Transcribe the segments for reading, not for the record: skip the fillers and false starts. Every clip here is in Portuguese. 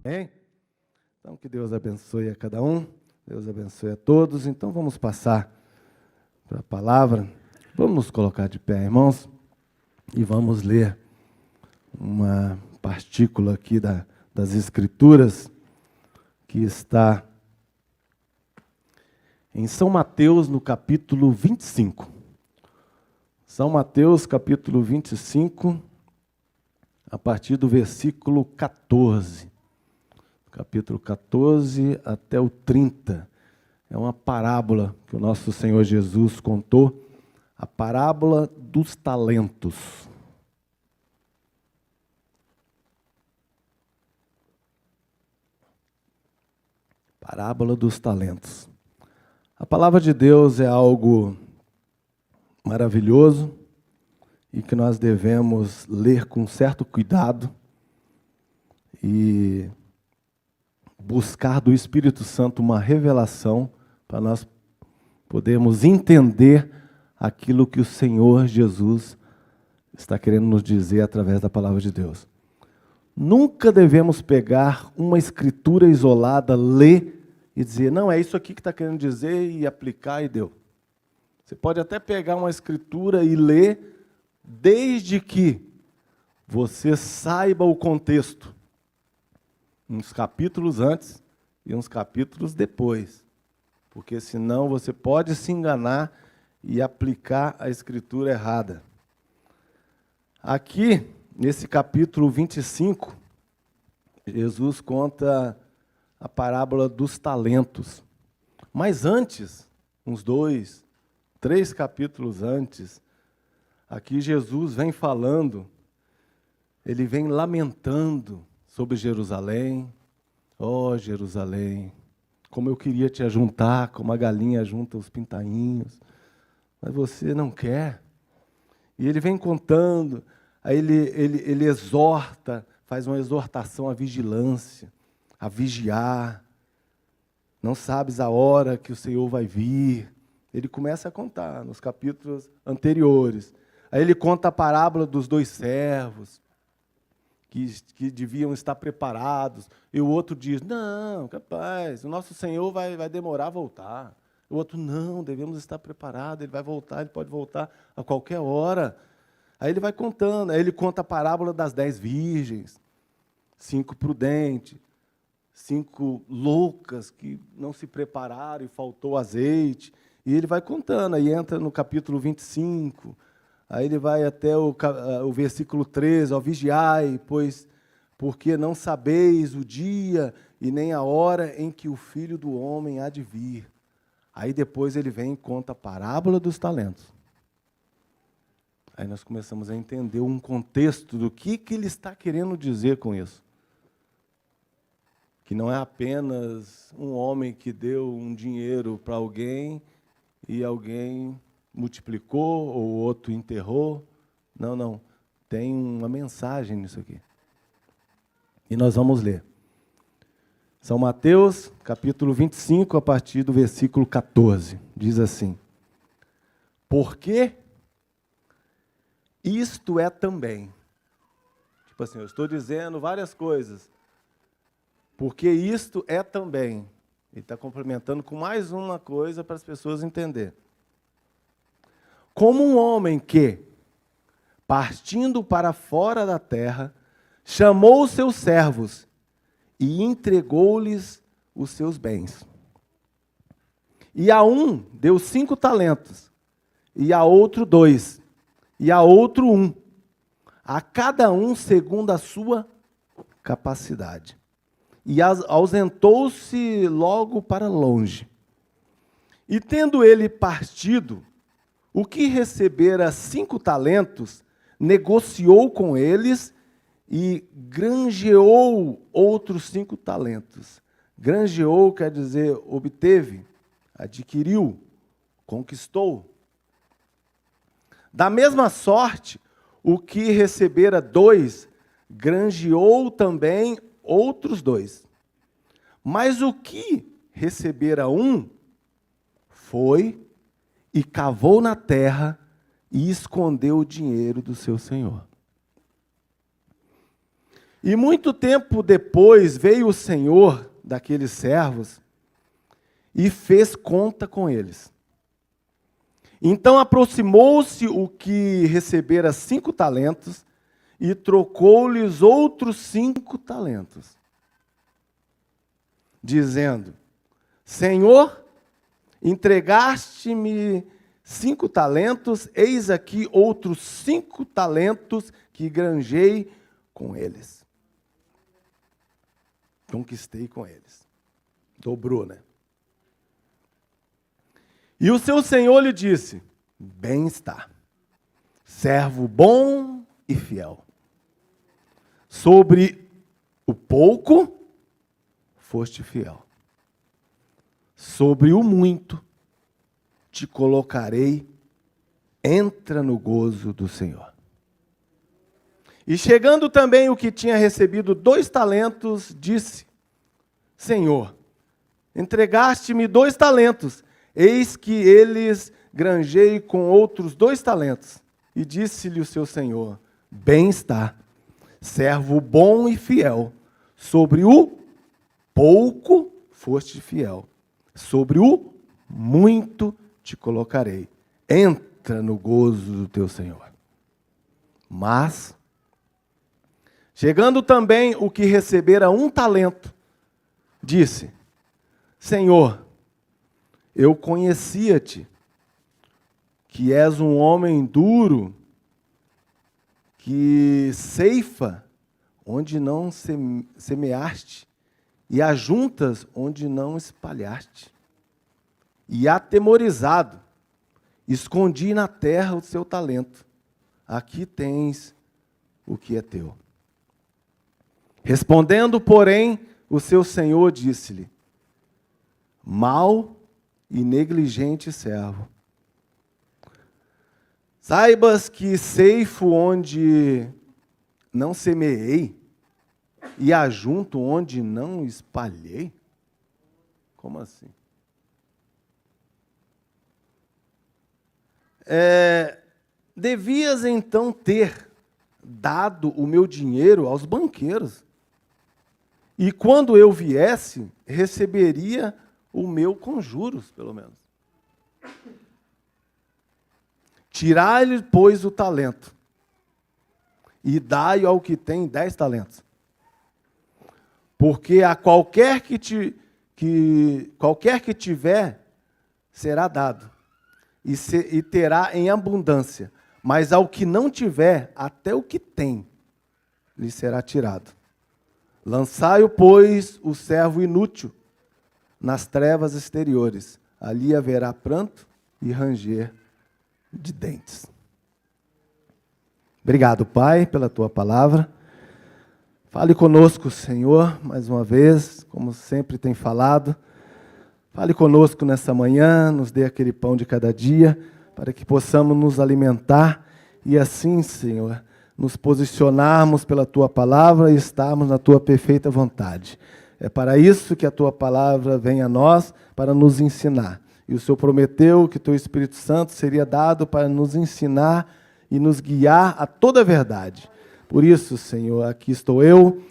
Amém? Então, que Deus abençoe a cada um, Deus abençoe a todos. Então, vamos passar para a palavra. Vamos nos colocar de pé, irmãos, e vamos ler uma partícula aqui das Escrituras, que está em São Mateus, no capítulo 25. São Mateus, capítulo 25, a partir do versículo 14. Capítulo 14 até o 30. É uma parábola que o nosso Senhor Jesus contou, a parábola dos talentos. Parábola dos talentos. A palavra de Deus é algo maravilhoso e que nós devemos ler com certo cuidado e buscar do Espírito Santo uma revelação para nós podermos entender aquilo que o Senhor Jesus está querendo nos dizer através da palavra de Deus. Nunca devemos pegar uma escritura isolada, ler e dizer, não, é isso aqui que está querendo dizer, e aplicar e deu. Você pode até pegar uma escritura e ler, desde que você saiba o contexto. Uns capítulos antes e uns capítulos depois. Porque senão você pode se enganar e aplicar a escritura errada. Aqui, nesse capítulo 25, Jesus conta a parábola dos talentos. Mas antes, uns 2, 3 capítulos antes, aqui Jesus vem falando, ele vem lamentando sobre Jerusalém. Ó, Jerusalém, como eu queria te ajuntar, como a galinha junta os pintainhos, mas você não quer. E ele vem contando, aí ele exorta, faz uma exortação à vigilância, a vigiar. Não sabes a hora que o Senhor vai vir. Ele começa a contar nos capítulos anteriores. Aí ele conta a parábola dos 2 servos, que deviam estar preparados. E o outro diz, não, capaz, o nosso Senhor vai demorar a voltar. O outro, não, devemos estar preparados, ele vai voltar, ele pode voltar a qualquer hora. Aí ele vai contando, aí ele conta a parábola das 10 virgens, 5 prudentes, 5 loucas que não se prepararam e faltou azeite. E ele vai contando, aí entra no capítulo 25, aí ele vai até o versículo 13, ó, vigiai, porque não sabeis o dia e nem a hora em que o Filho do Homem há de vir. Aí depois ele vem e conta a parábola dos talentos. Aí nós começamos a entender um contexto do que ele está querendo dizer com isso. Que não é apenas um homem que deu um dinheiro para alguém e alguém multiplicou ou o outro enterrou. Não, não. Tem uma mensagem nisso aqui. E nós vamos ler. São Mateus, capítulo 25, a partir do versículo 14. Diz assim: porque isto é também. Tipo assim, eu estou dizendo várias coisas. Porque isto é também. Ele está complementando com mais uma coisa para as pessoas entenderem. Como um homem que, partindo para fora da terra, chamou os seus servos e entregou-lhes os seus bens. E a um deu 5 talentos, e a outro 2, e a outro 1, a cada um segundo a sua capacidade. E ausentou-se logo para longe. E tendo ele partido, o que recebera 5 talentos, negociou com eles e granjeou outros 5 talentos. Granjeou quer dizer obteve, adquiriu, conquistou. Da mesma sorte, o que recebera 2, granjeou também outros 2. Mas o que recebera 1, foi e cavou na terra e escondeu o dinheiro do seu senhor. E muito tempo depois veio o senhor daqueles servos e fez conta com eles. Então aproximou-se o que recebera 5 talentos e trocou-lhes outros 5 talentos, dizendo: Senhor, entregaste-me 5 talentos, eis aqui outros 5 talentos que granjei com eles. Conquistei com eles. Dobrou, né? E o seu senhor lhe disse: bem está, servo bom e fiel. Sobre o pouco foste fiel. Sobre o muito te colocarei, entra no gozo do Senhor. E chegando também o que tinha recebido 2 talentos, disse: Senhor, entregaste-me 2 talentos, eis que eles granjei com outros 2 talentos. E disse-lhe o seu senhor: bem está, servo bom e fiel, sobre o pouco foste fiel, sobre o muito te colocarei, entra no gozo do teu Senhor. Mas, chegando também o que recebera 1 talento, disse: Senhor, eu conhecia-te, que és um homem duro, que ceifa onde não semeaste, e ajuntas onde não espalhaste. E atemorizado, escondi na terra o seu talento. Aqui tens o que é teu. Respondendo, porém, o seu senhor disse-lhe: mau e negligente servo. Saibas que ceifo onde não semeei e ajunto onde não espalhei? Como assim? Devias então ter dado o meu dinheiro aos banqueiros, e quando eu viesse, receberia o meu com juros, pelo menos. Tirai-lhe, pois, o talento, e dai ao que tem 10 talentos. Porque a qualquer que tiver, será dado, e terá em abundância. Mas ao que não tiver, até o que tem, lhe será tirado. Lançai-o, pois, o servo inútil, nas trevas exteriores. Ali haverá pranto e ranger de dentes. Obrigado, Pai, pela tua palavra. Fale conosco, Senhor, mais uma vez, como sempre tem falado. Fale conosco nessa manhã, nos dê aquele pão de cada dia, para que possamos nos alimentar e assim, Senhor, nos posicionarmos pela tua palavra e estarmos na tua perfeita vontade. É para isso que a tua palavra vem a nós, para nos ensinar. E o Senhor prometeu que o teu Espírito Santo seria dado para nos ensinar e nos guiar a toda a verdade. Por isso, Senhor, aqui estou eu,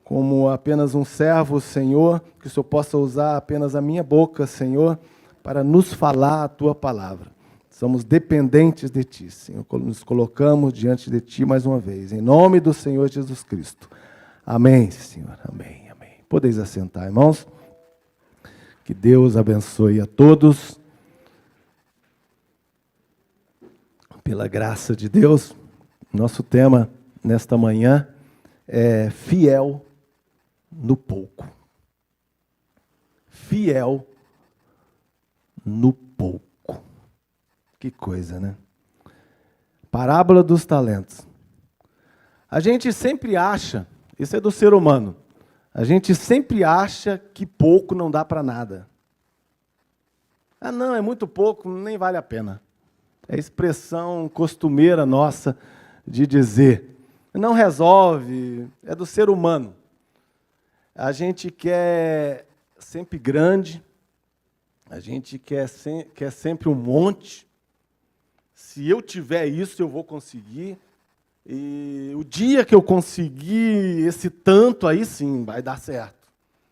como apenas um servo, Senhor, que o Senhor possa usar apenas a minha boca, Senhor, para nos falar a tua palavra. Somos dependentes de ti, Senhor. Nos colocamos diante de ti mais uma vez. Em nome do Senhor Jesus Cristo. Amém, Senhor. Amém, amém. Podeis assentar, irmãos. Que Deus abençoe a todos. Pela graça de Deus, nosso tema nesta manhã é fiel no pouco. Fiel no pouco. Que coisa, né? Parábola dos talentos. A gente sempre acha, isso é do ser humano, a gente sempre acha que pouco não dá para nada. Ah, não, é muito pouco, nem vale a pena. É a expressão costumeira nossa de dizer. Não resolve, é do ser humano. A gente quer sempre grande, a gente quer sempre um monte. Se eu tiver isso, eu vou conseguir. E o dia que eu conseguir esse tanto, aí sim, vai dar certo.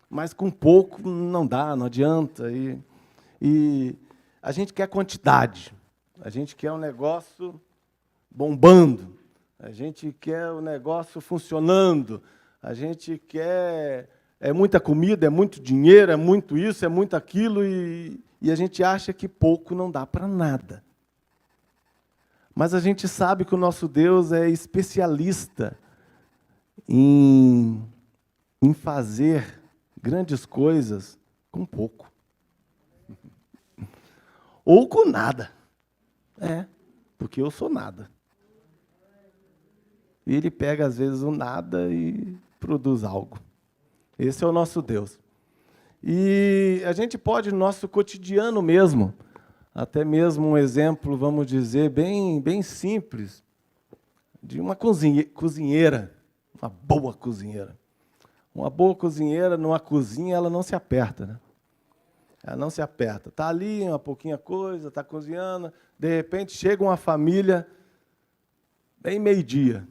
Mas com pouco não dá, não adianta. E a gente quer quantidade. A gente quer um negócio bombando. A gente quer o negócio funcionando. A gente quer... É muita comida, é muito dinheiro, é muito isso, é muito aquilo, e a gente acha que pouco não dá para nada. Mas a gente sabe que o nosso Deus é especialista em fazer grandes coisas com pouco. Ou com nada. Porque eu sou nada. E Ele pega, às vezes, o nada e produz algo. Esse é o nosso Deus. E a gente pode, no nosso cotidiano mesmo, até mesmo um exemplo, vamos dizer, bem simples, de uma cozinheira, uma boa cozinheira. Uma boa cozinheira, numa cozinha, ela não se aperta, né? Ela não se aperta. Está ali, uma pouquinha coisa, está cozinhando, de repente chega uma família, bem meio-dia.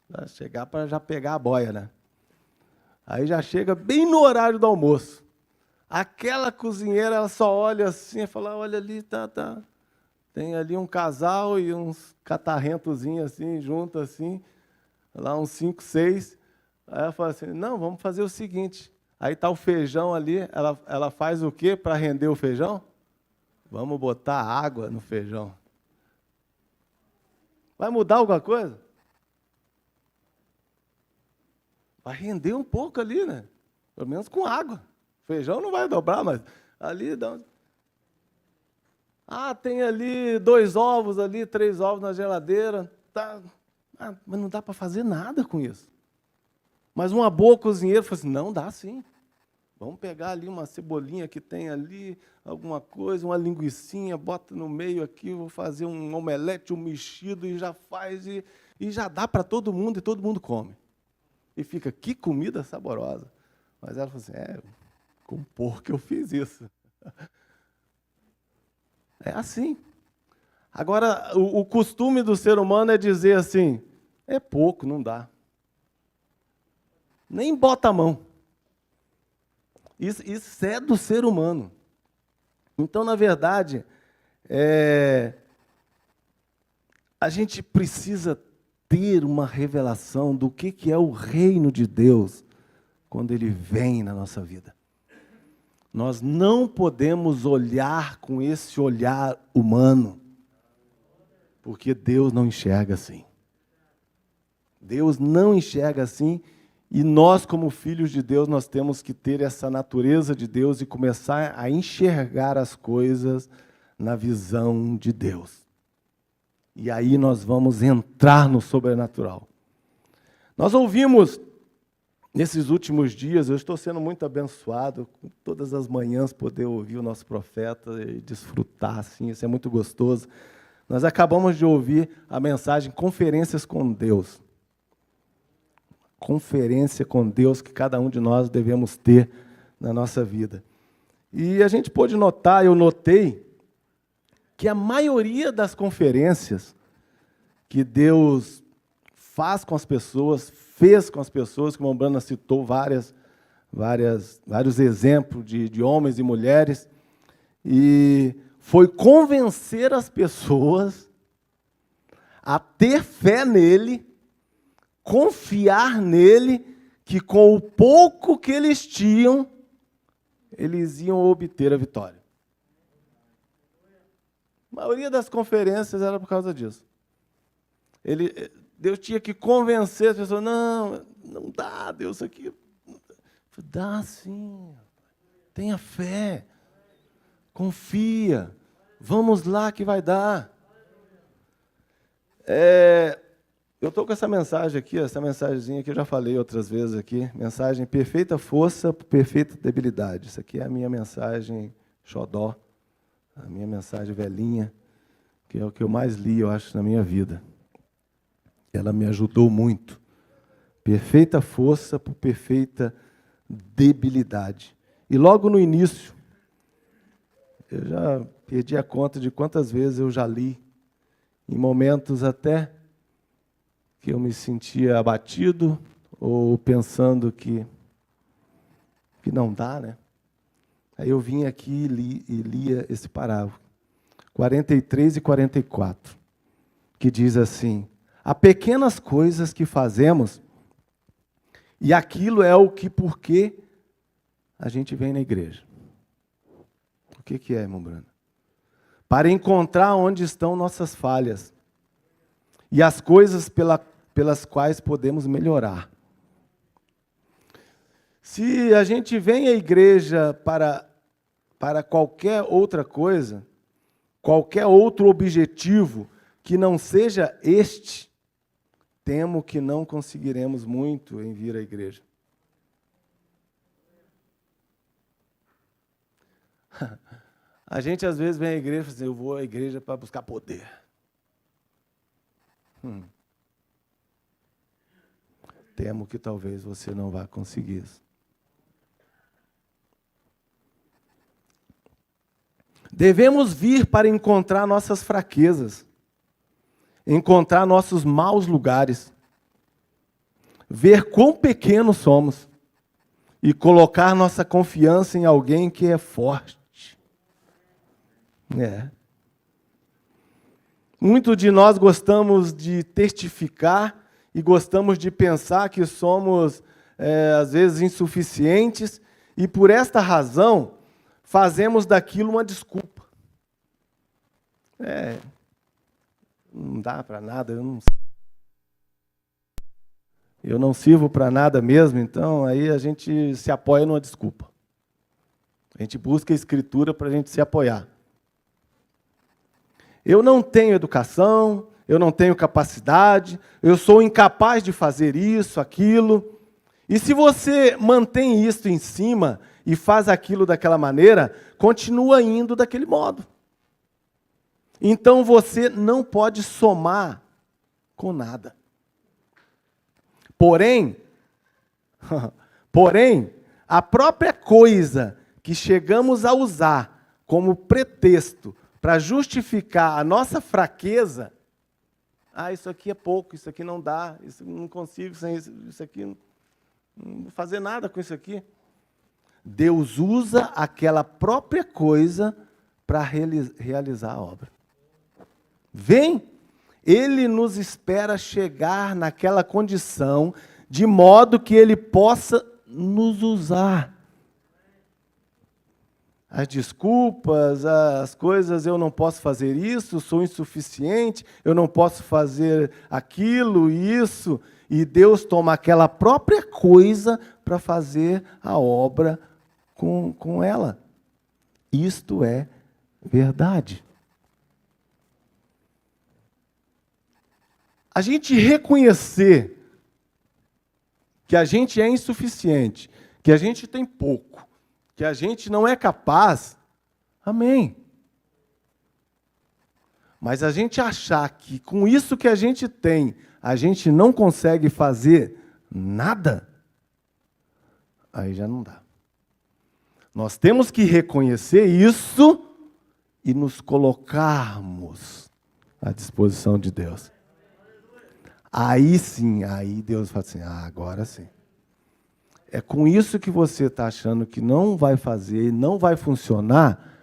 Vai chegar para já pegar a boia, né? Aí já chega bem no horário do almoço. Aquela cozinheira, ela só olha assim e fala, olha ali, tá. Tem ali um casal e uns catarrentozinhos assim, junto assim, lá uns 5, 6. Aí ela fala assim, não, vamos fazer o seguinte. Aí está o feijão ali, ela faz o quê para render o feijão? Vamos botar água no feijão. Vai mudar alguma coisa? Vai render um pouco ali, né? Pelo menos com água. Feijão não vai dobrar, mas ali dá. Tem ali 2 ovos ali, 3 ovos na geladeira. Tá. Mas não dá para fazer nada com isso. Mas uma boa cozinheira falou assim, não, dá sim. Vamos pegar ali uma cebolinha que tem ali, alguma coisa, uma linguicinha, bota no meio aqui, vou fazer um omelete, um mexido, e já faz, e já dá para todo mundo, e todo mundo come. E fica, que comida saborosa. Mas ela falou assim, com pouco que eu fiz isso. É assim. Agora, o costume do ser humano é dizer assim, é pouco, não dá. Nem bota a mão. Isso é do ser humano. Então, na verdade, a gente precisa ter uma revelação do que é o reino de Deus quando ele vem na nossa vida. Nós não podemos olhar com esse olhar humano, porque Deus não enxerga assim. Deus não enxerga assim, e nós, como filhos de Deus, nós temos que ter essa natureza de Deus e começar a enxergar as coisas na visão de Deus. E aí nós vamos entrar no sobrenatural. Nós ouvimos, nesses últimos dias, eu estou sendo muito abençoado, com todas as manhãs poder ouvir o nosso profeta e desfrutar, assim, isso é muito gostoso. Nós acabamos de ouvir a mensagem Conferências com Deus. Conferência com Deus que cada um de nós devemos ter na nossa vida. E a gente pôde notar, eu notei, que a maioria das conferências que Deus faz com as pessoas, fez com as pessoas, como a Brana citou vários exemplos de homens e mulheres, e foi convencer as pessoas a ter fé nele, confiar nele, que com o pouco que eles tinham, eles iam obter a vitória. A maioria das conferências era por causa disso. Deus tinha que convencer as pessoas, não dá, Deus, isso aqui. Dá sim, tenha fé, confia, vamos lá que vai dar. Eu estou com essa mensagem aqui, essa mensagenzinha que eu já falei outras vezes aqui, mensagem perfeita força, perfeita debilidade. Isso aqui é a minha mensagem xodó, a minha mensagem velhinha, que é o que eu mais li, eu acho, na minha vida. Ela me ajudou muito. Perfeita força por perfeita debilidade. E logo no início, eu já perdi a conta de quantas vezes eu já li, em momentos até que eu me sentia abatido ou pensando que não dá, né? Aí eu vim aqui e lia esse parágrafo, 43 e 44, que diz assim: há pequenas coisas que fazemos, e aquilo é o que, porque a gente vem na igreja. O que é, irmão Bruno? Para encontrar onde estão nossas falhas e as coisas pelas quais podemos melhorar. Se a gente vem à igreja para qualquer outra coisa, qualquer outro objetivo que não seja este, temo que não conseguiremos muito em vir à igreja. A gente às vezes vem à igreja e fala assim: eu vou à igreja para buscar poder. Temo que talvez você não vá conseguir isso. Devemos vir para encontrar nossas fraquezas, encontrar nossos maus lugares, ver quão pequenos somos e colocar nossa confiança em alguém que é forte. Muitos de nós gostamos de testificar e gostamos de pensar que somos, às vezes, insuficientes, e por esta razão fazemos daquilo uma desculpa. Não dá para nada, eu não sirvo para nada mesmo, então aí a gente se apoia numa desculpa. A gente busca a Escritura para a gente se apoiar. Eu não tenho educação, eu não tenho capacidade, eu sou incapaz de fazer isso, aquilo. E se você mantém isso em cima e faz aquilo daquela maneira, continua indo daquele modo. Então você não pode somar com nada. Porém, a própria coisa que chegamos a usar como pretexto para justificar a nossa fraqueza, isso aqui é pouco, isso aqui não dá, isso não consigo sem isso aqui, não vou fazer nada com isso aqui. Deus usa aquela própria coisa para realizar a obra. Ele nos espera chegar naquela condição de modo que Ele possa nos usar. As desculpas, as coisas, eu não posso fazer isso, sou insuficiente, eu não posso fazer aquilo, isso, e Deus toma aquela própria coisa para fazer a obra com ela. Isto é verdade. A gente reconhecer que a gente é insuficiente, que a gente tem pouco, que a gente não é capaz, amém. Mas a gente achar que com isso que a gente tem, a gente não consegue fazer nada, aí já não dá. Nós temos que reconhecer isso e nos colocarmos à disposição de Deus. Aí sim, aí Deus fala assim: agora sim. É com isso que você está achando que não vai fazer, não vai funcionar,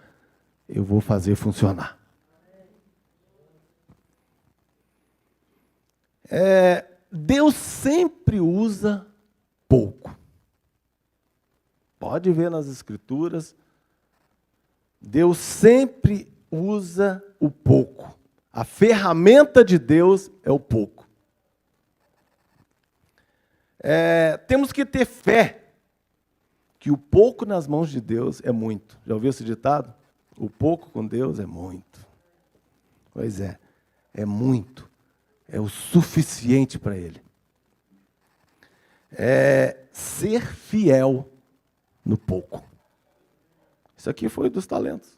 eu vou fazer funcionar. Deus sempre usa pouco. Pode ver nas Escrituras, Deus sempre usa o pouco. A ferramenta de Deus é o pouco. Temos que ter fé que o pouco nas mãos de Deus é muito. Já ouviu esse ditado? O pouco com Deus é muito. Pois é muito. É o suficiente para Ele. Ser fiel no pouco. Isso aqui foi dos talentos.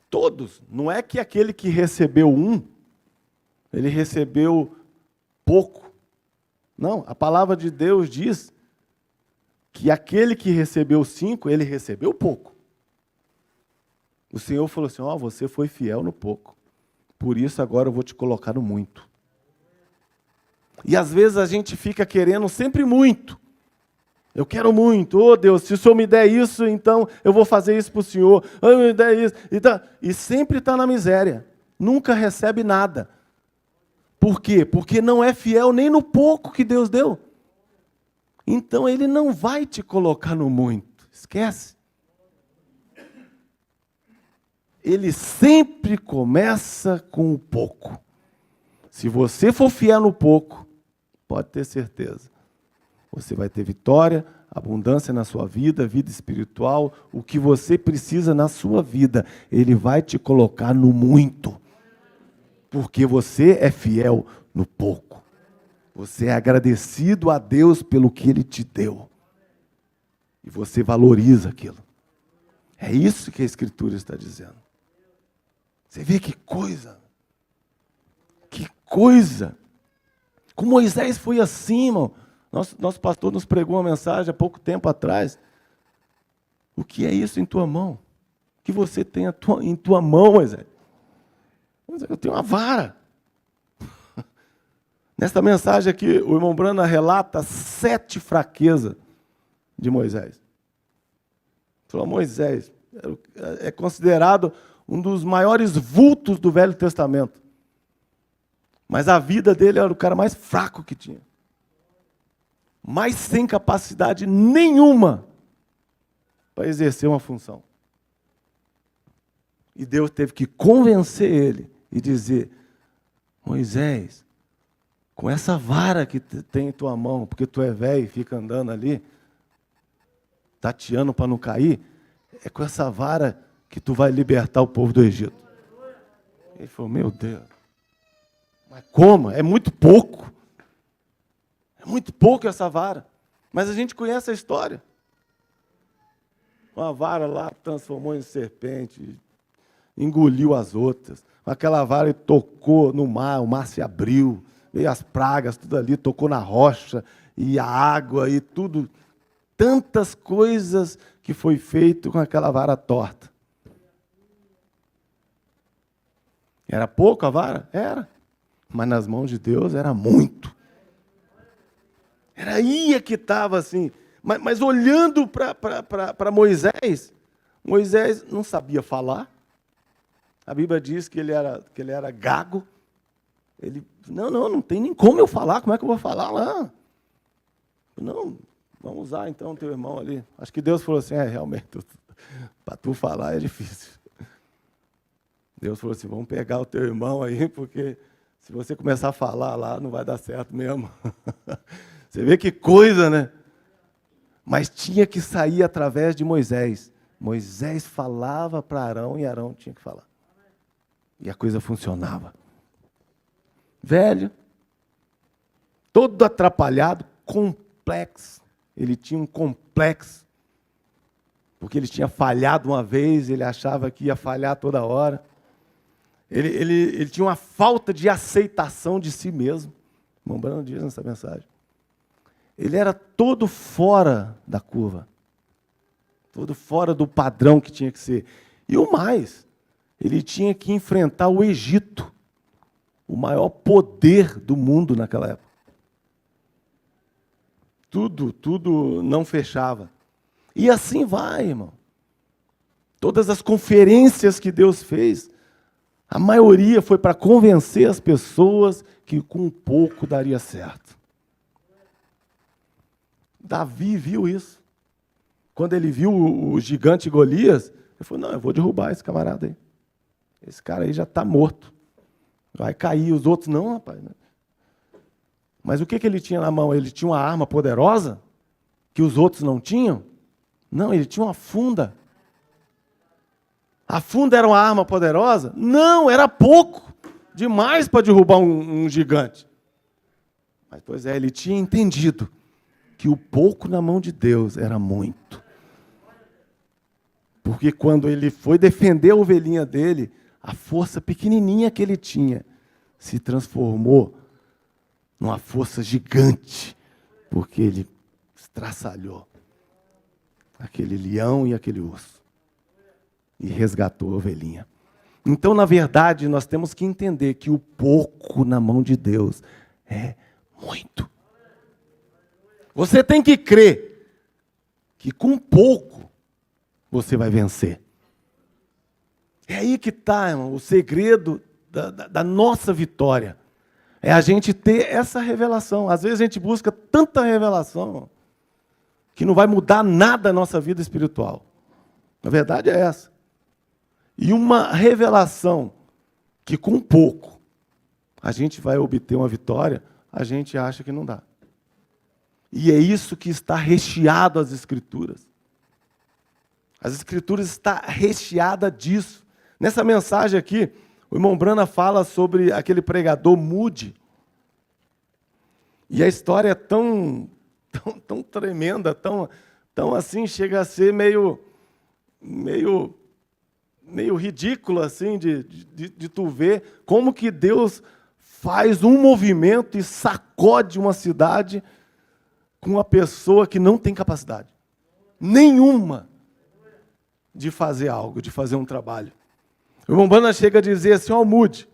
Todos. Não é que aquele que recebeu ele recebeu pouco. Não, a palavra de Deus diz que aquele que recebeu 5, ele recebeu pouco. O Senhor falou assim: você foi fiel no pouco, por isso agora eu vou te colocar no muito. E às vezes a gente fica querendo sempre muito. Eu quero muito, oh Deus, se o Senhor me der isso, então eu vou fazer isso para o Senhor. Oh, me der isso. E sempre está na miséria. Nunca recebe nada. Por quê? Porque não é fiel nem no pouco que Deus deu. Então Ele não vai te colocar no muito. Esquece. Ele sempre começa com o pouco. Se você for fiel no pouco, pode ter certeza. Você vai ter vitória, abundância na sua vida, vida espiritual, o que você precisa na sua vida. Ele vai te colocar no muito. Porque você é fiel no pouco. Você é agradecido a Deus pelo que Ele te deu. E você valoriza aquilo. É isso que a Escritura está dizendo. Você vê que coisa. Que coisa. Com Moisés foi assim, irmão. Nosso pastor nos pregou uma mensagem há pouco tempo atrás. O que é isso em tua mão? O que você tem em tua mão, Moisés? Eu tenho uma vara. Nesta mensagem aqui, o irmão Brana relata 7 fraquezas de Moisés. Ele falou, Moisés é considerado um dos maiores vultos do Velho Testamento. Mas a vida dele era o cara mais fraco que tinha. Mais sem capacidade nenhuma para exercer uma função. E Deus teve que convencer ele e dizer, Moisés, com essa vara que tem em tua mão, porque tu é velho e fica andando ali, tateando para não cair, é com essa vara que tu vai libertar o povo do Egito. Ele falou, meu Deus, mas como? É muito pouco. É muito pouco essa vara. Mas a gente conhece a história. Uma vara lá transformou em serpente, engoliu as outras. Aquela vara tocou no mar, o mar se abriu, veio as pragas, tudo ali, tocou na rocha, e a água, e tudo. Tantas coisas que foi feito com aquela vara torta. Era pouco a vara? Era. Mas nas mãos de Deus era muito. Era aí que estava assim. Mas olhando para Moisés, Moisés não sabia falar. A Bíblia diz que ele era gago. Ele, não tem nem como eu falar. Como é que eu vou falar lá? Não, vamos usar então o teu irmão ali. Acho que Deus falou assim, realmente, para tu falar é difícil. Deus falou assim, vamos pegar o teu irmão aí, porque se você começar a falar lá, não vai dar certo mesmo. Você vê que coisa, né? Mas tinha que sair através de Moisés. Moisés falava para Arão e Arão tinha que falar. E a coisa funcionava. Velho, todo atrapalhado, complexo. Ele tinha um complexo. Porque ele tinha falhado uma vez, ele achava que ia falhar toda hora. Ele tinha uma falta de aceitação de si mesmo. O irmão Brano diz nessa mensagem. Ele era todo fora da curva. Todo fora do padrão que tinha que ser. E o mais, ele tinha que enfrentar o Egito, o maior poder do mundo naquela época. Tudo não fechava. E assim vai, irmão. Todas as conferências que Deus fez, a maioria foi para convencer as pessoas que com pouco daria certo. Davi viu isso. Quando ele viu o gigante Golias, ele falou, não, eu vou derrubar esse camarada aí. Esse cara aí já está morto. Vai cair. Os outros, não, rapaz. Mas o que ele tinha na mão? Ele tinha uma arma poderosa que os outros não tinham? Não, ele tinha uma funda. A funda era uma arma poderosa? Não, era pouco. Demais para derrubar um gigante. Mas, pois é, ele tinha entendido que o pouco na mão de Deus era muito. Porque quando ele foi defender a ovelhinha dele, a força pequenininha que ele tinha se transformou numa força gigante, porque ele estraçalhou aquele leão e aquele urso e resgatou a ovelhinha. Então, na verdade, nós temos que entender que o pouco na mão de Deus é muito. Você tem que crer que com pouco você vai vencer. É aí que está, irmão, o segredo da nossa vitória. É a gente ter essa revelação. Às vezes a gente busca tanta revelação que não vai mudar nada na nossa vida espiritual. A verdade é essa. E uma revelação que com pouco a gente vai obter uma vitória, a gente acha que não dá. E é isso que está recheado as Escrituras. As Escrituras estão recheadas disso. Nessa mensagem aqui, o irmão Brana fala sobre aquele pregador Moody. E a história é tão tremenda, tão assim, chega a ser meio ridículo assim, de tu ver como que Deus faz um movimento e sacode uma cidade com uma pessoa que não tem capacidade nenhuma de fazer algo, de fazer um trabalho. O irmão Brana chega a dizer assim, ó, Moody,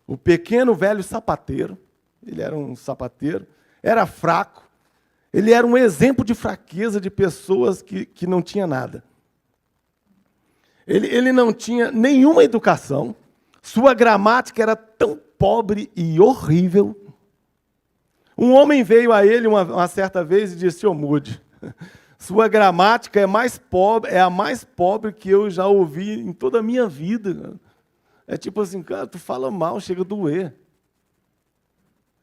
o pequeno velho sapateiro, ele era um sapateiro, era fraco, ele era um exemplo de fraqueza de pessoas que não tinha nada. Ele não tinha nenhuma educação, sua gramática era tão pobre e horrível. Um homem veio a ele uma certa vez e disse, ô Moody, sua gramática é a mais pobre que eu já ouvi em toda a minha vida. É tipo assim, cara, tu fala mal, chega a doer.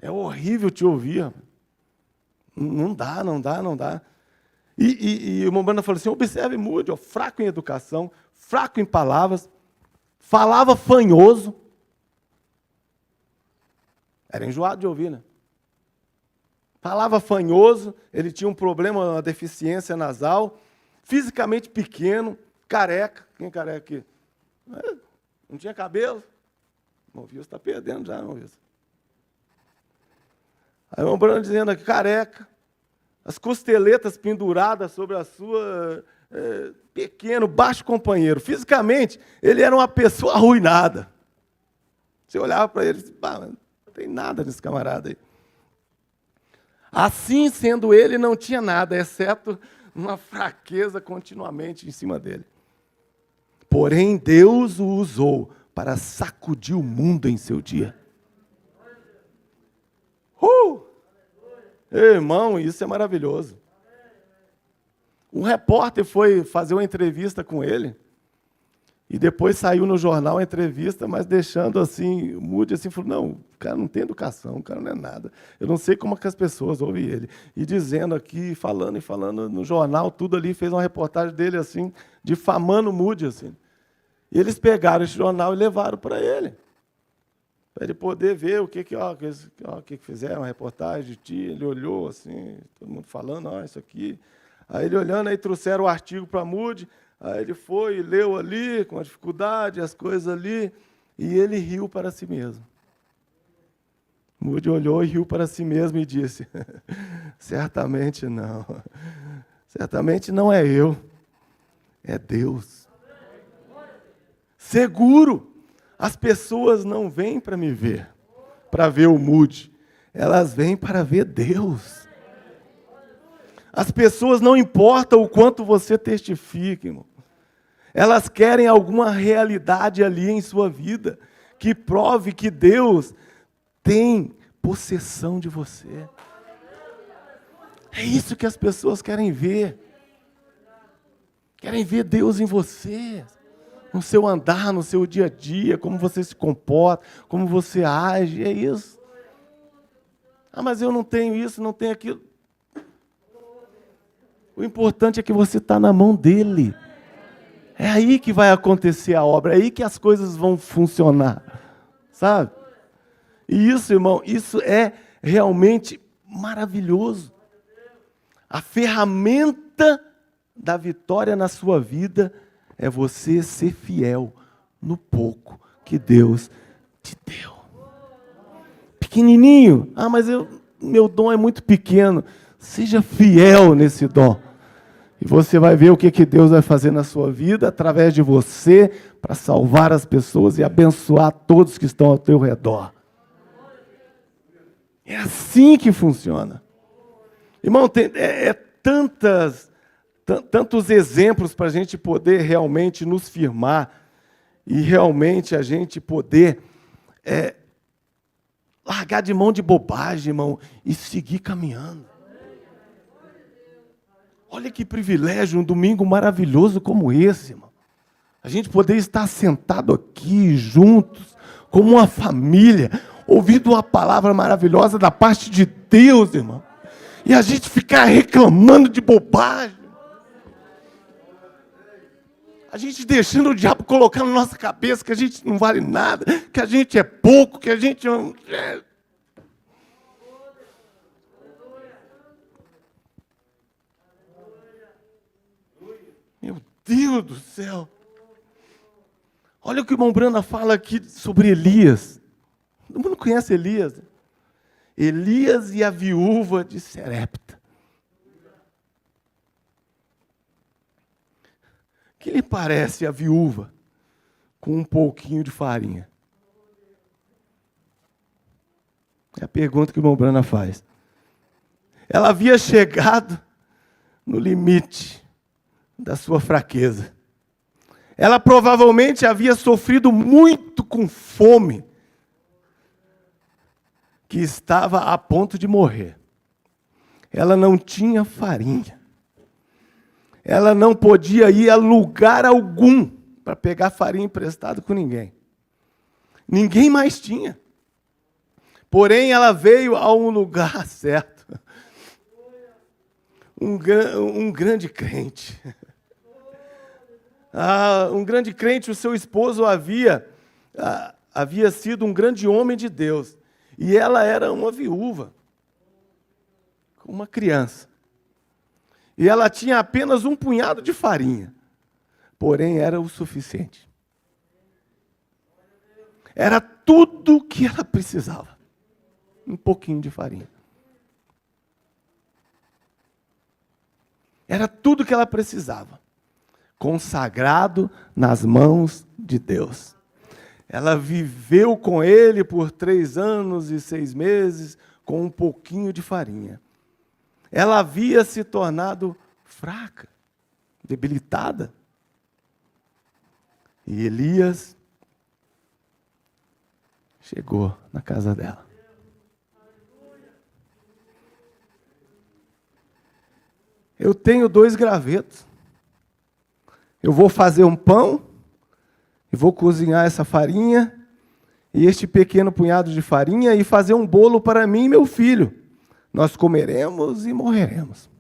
É horrível te ouvir. Não dá. E o irmão Brana falou assim, observe Moody, ó, fraco em educação, fraco em palavras, falava fanhoso. Era enjoado de ouvir, né? Falava fanhoso, ele tinha um problema, uma deficiência nasal, fisicamente pequeno, careca. Quem é careca aqui? Não tinha cabelo. O Wilson está perdendo já, irmão Wilson. Aí o irmão Brana dizendo aqui, careca, as costeletas penduradas sobre a sua... pequeno, baixo companheiro. Fisicamente, ele era uma pessoa arruinada. Você olhava para ele e disse, não tem nada nesse camarada aí. Assim, sendo ele, não tinha nada, exceto uma fraqueza continuamente em cima dele. Porém, Deus o usou para sacudir o mundo em seu dia. Irmão, isso é maravilhoso. Um repórter foi fazer uma entrevista com ele, e depois saiu no jornal a entrevista, mas deixando assim, o Moody assim, falou, não, o cara não tem educação, o cara não é nada. Eu não sei como é que as pessoas ouvem ele. E dizendo aqui, falando no jornal, tudo ali, fez uma reportagem dele assim, difamando o Moody, assim. E eles pegaram esse jornal e levaram para ele poder ver o que fizeram, uma reportagem de ti. Ele olhou assim, todo mundo falando, isso aqui. Aí ele olhando, aí trouxeram o artigo para Moody. Aí ele foi e leu ali, com a dificuldade, as coisas ali, e ele riu para si mesmo. Moody olhou e riu para si mesmo e disse, certamente não é eu, é Deus. Seguro, as pessoas não vêm para me ver, para ver o Moody, elas vêm para ver Deus. As pessoas não importam o quanto você testifica, irmão. Elas querem alguma realidade ali em sua vida que prove que Deus tem possessão de você. É isso que as pessoas querem ver. Querem ver Deus em você, no seu andar, no seu dia a dia, como você se comporta, como você age, é isso. Mas eu não tenho isso, não tenho aquilo. O importante é que você está na mão dele. É aí que vai acontecer a obra, é aí que as coisas vão funcionar, sabe? E isso, irmão, isso é realmente maravilhoso. A ferramenta da vitória na sua vida é você ser fiel no pouco que Deus te deu. Pequenininho, mas meu dom é muito pequeno. Seja fiel nesse dom. E você vai ver o que Deus vai fazer na sua vida, através de você, para salvar as pessoas e abençoar todos que estão ao teu redor. É assim que funciona. Irmão, tantos exemplos para a gente poder realmente nos firmar e realmente a gente poder largar de mão de bobagem, irmão, e seguir caminhando. Olha que privilégio, um domingo maravilhoso como esse, irmão. A gente poder estar sentado aqui juntos, como uma família, ouvindo uma palavra maravilhosa da parte de Deus, irmão. E a gente ficar reclamando de bobagem. A gente deixando o diabo colocar na nossa cabeça que a gente não vale nada, que a gente é pouco, que a gente não... Meu Deus do céu. Olha o que o irmão Brana fala aqui sobre Elias. Todo mundo conhece Elias. Elias e a viúva de Serepta. O que lhe parece a viúva com um pouquinho de farinha? É a pergunta que o irmão Brana faz. Ela havia chegado no limite da sua fraqueza. Ela provavelmente havia sofrido muito com fome, que estava a ponto de morrer. Ela não tinha farinha. Ela não podia ir a lugar algum para pegar farinha emprestada com ninguém. Ninguém mais tinha. Porém, ela veio a um lugar certo. Um grande crente. Um grande crente, o seu esposo havia sido um grande homem de Deus. E ela era uma viúva, com uma criança. E ela tinha apenas um punhado de farinha. Porém, era o suficiente. Era tudo o que ela precisava. Um pouquinho de farinha. Era tudo o que ela precisava. Consagrado nas mãos de Deus. Ela viveu com ele por 3 anos e 6 meses, com um pouquinho de farinha. Ela havia se tornado fraca, debilitada. E Elias chegou na casa dela. Eu tenho 2 gravetos. Eu vou fazer um pão, e vou cozinhar essa farinha, e este pequeno punhado de farinha, e fazer um bolo para mim e meu filho. Nós comeremos e morreremos.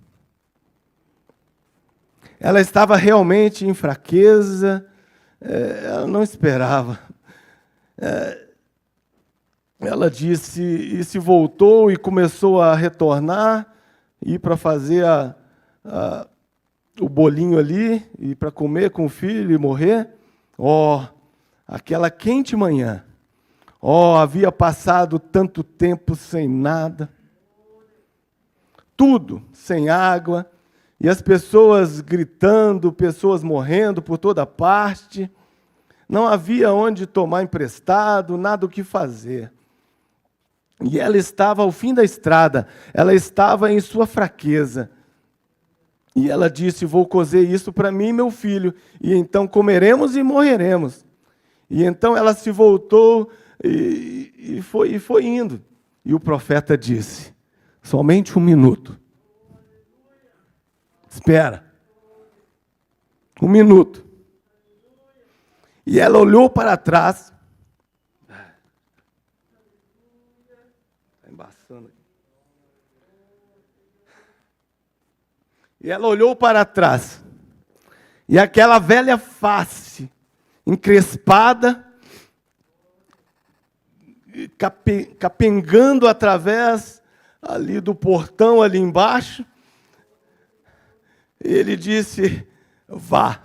Ela estava realmente em fraqueza, ela não esperava. Ela disse, e se voltou e começou a retornar, ir para fazer o bolinho ali, e para comer com o filho e morrer. Aquela quente manhã. Havia passado tanto tempo sem nada. Tudo sem água. E as pessoas gritando, pessoas morrendo por toda parte. Não havia onde tomar emprestado, nada o que fazer. E ela estava ao fim da estrada. Ela estava em sua fraqueza. E ela disse, vou cozer isso para mim e meu filho, e então comeremos e morreremos. E então ela se voltou e foi indo. E o profeta disse, somente 1 minuto. Espera. 1 minuto. E ela olhou para trás. Está embaçando aqui. E ela olhou para trás. E aquela velha face, encrespada, capengando através ali do portão, ali embaixo. Ele disse, vá,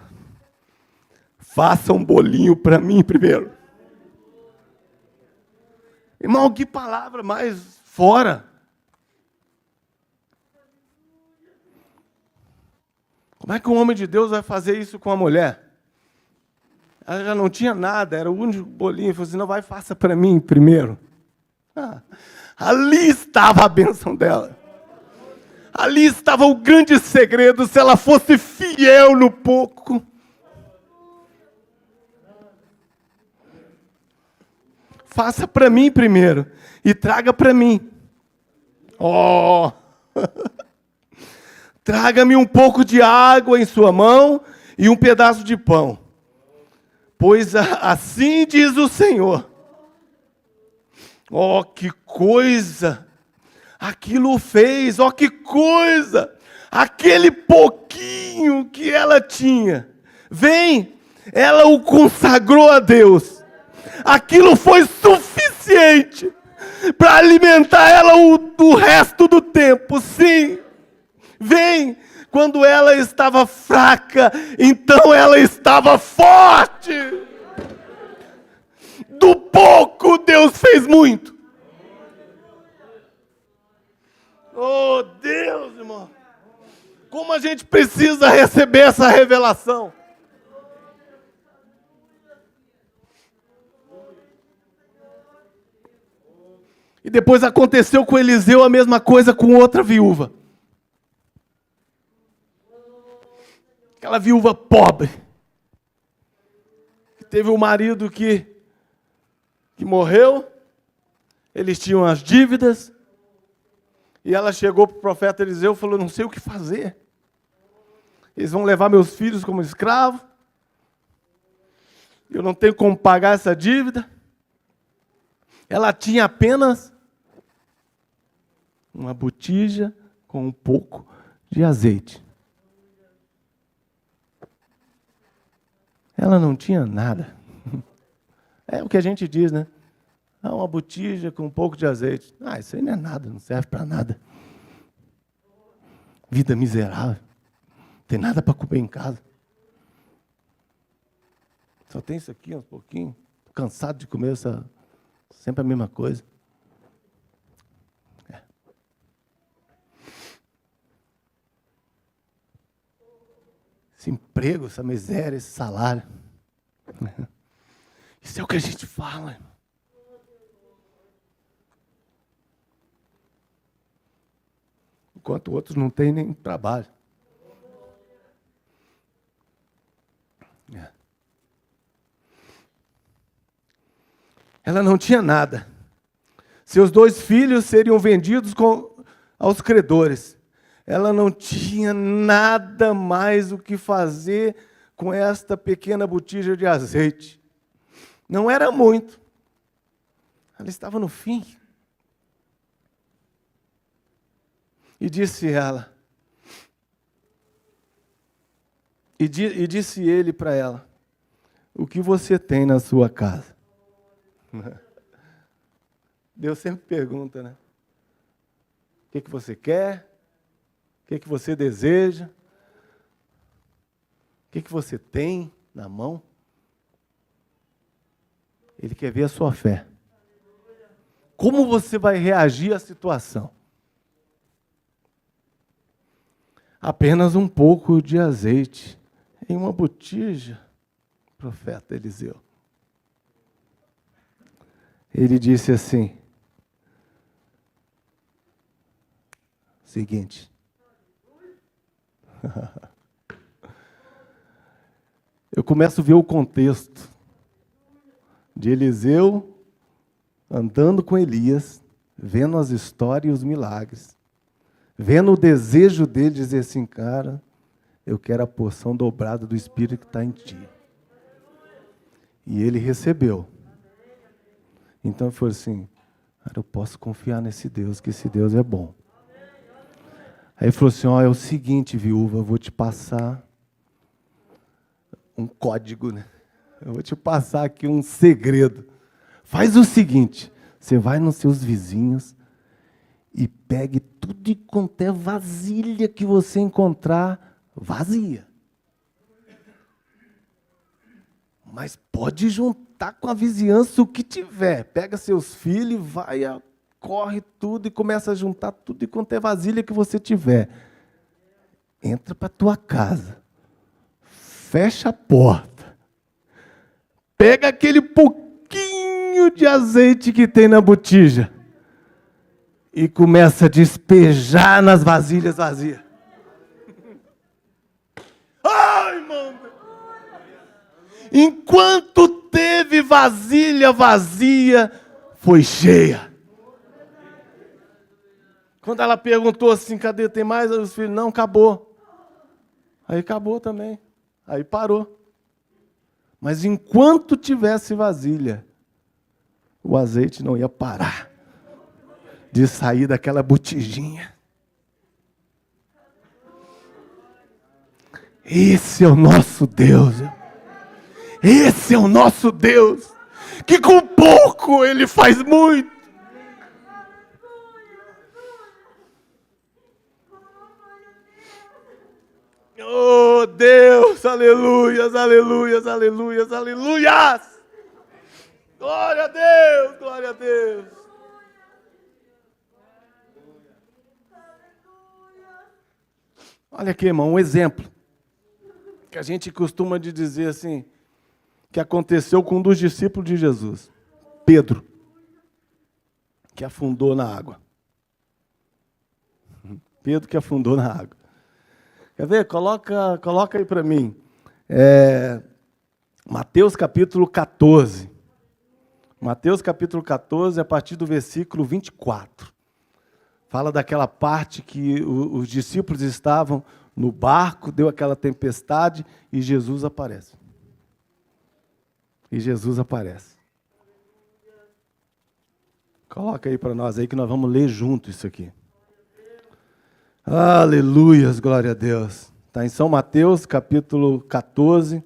faça um bolinho para mim primeiro. Irmão, que palavra mais fora. Como é que um homem de Deus vai fazer isso com a mulher? Ela já não tinha nada, era o único bolinho. Ele falou assim, não, vai, faça para mim primeiro. Ali estava a bênção dela. Ali estava o grande segredo. Se ela fosse fiel no pouco, faça para mim primeiro e traga para mim. Oh! Traga-me um pouco de água em sua mão e um pedaço de pão. Pois assim diz o Senhor. Oh, que coisa! Aquilo fez, oh, que coisa! Aquele pouquinho que ela tinha. Vem, ela o consagrou a Deus. Aquilo foi suficiente para alimentar ela o resto do tempo, sim. Vem, quando ela estava fraca, então ela estava forte. Do pouco, Deus fez muito. Oh, Deus, irmão. Como a gente precisa receber essa revelação. E depois aconteceu com Eliseu a mesma coisa com outra viúva. Aquela viúva pobre. Que teve um marido que morreu. Eles tinham as dívidas. E ela chegou para o profeta Eliseu e falou, não sei o que fazer. Eles vão levar meus filhos como escravo. Eu não tenho como pagar essa dívida. Ela tinha apenas uma botija com um pouco de azeite. Ela não tinha nada. É o que a gente diz, né? Uma botija com um pouco de azeite. Isso aí não é nada, não serve para nada. Vida miserável. Não tem nada para comer em casa. Só tem isso aqui, uns pouquinhos. Estou cansado de comer sempre a mesma coisa. Esse emprego, essa miséria, esse salário. Isso é o que a gente fala, irmão. Enquanto outros não têm nem trabalho. Ela não tinha nada. Seus 2 filhos seriam vendidos aos credores. Ela não tinha nada mais o que fazer com esta pequena botija de azeite. Não era muito. Ela estava no fim. E disse ela, e disse ele para ela, o que você tem na sua casa? Deus sempre pergunta, né? O que você quer? O que você deseja? O que você tem na mão? Ele quer ver a sua fé. Como você vai reagir à situação? Apenas um pouco de azeite em uma botija, profeta Eliseu. Ele disse assim, seguinte, eu começo a ver o contexto de Eliseu andando com Elias, vendo as histórias e os milagres, vendo o desejo dele dizer assim, cara, eu quero a porção dobrada do Espírito que está em ti. E ele recebeu. Então ele falou assim, cara, eu posso confiar nesse Deus, que esse Deus é bom. Aí ele falou assim, é o seguinte, viúva, eu vou te passar um código, né? Eu vou te passar aqui um segredo. Faz o seguinte, você vai nos seus vizinhos e pegue tudo quanto é vasilha que você encontrar vazia. Mas pode juntar com a vizinhança o que tiver. Pega seus filhos, vai, corre tudo e começa a juntar tudo quanto é vasilha que você tiver. Entra para a tua casa. Fecha a porta. Pega aquele pouquinho de azeite que tem na botija. e começa a despejar nas vasilhas vazias. Ai, irmão! Enquanto teve vasilha vazia, foi cheia. Quando ela perguntou assim, cadê, tem mais? Os filhos, não, acabou. Aí acabou também. Aí parou. Mas enquanto tivesse vasilha, o azeite não ia parar de sair daquela botijinha. Esse é o nosso Deus. Esse é o nosso Deus, que com pouco Ele faz muito. Oh Deus, aleluias, aleluias, aleluias, aleluias. Glória a Deus, glória a Deus. Olha aqui, irmão, um exemplo que a gente costuma de dizer assim, que aconteceu com um dos discípulos de Jesus, Pedro, que afundou na água. Pedro que afundou na água. Quer ver? Coloca aí para mim. Mateus capítulo 14. Mateus capítulo 14, a partir do versículo 24. Fala daquela parte que os discípulos estavam no barco, deu aquela tempestade e Jesus aparece. E Jesus aparece. Coloca aí para nós aí que nós vamos ler junto isso aqui. Aleluias, glória a Deus. Está em São Mateus, capítulo 14,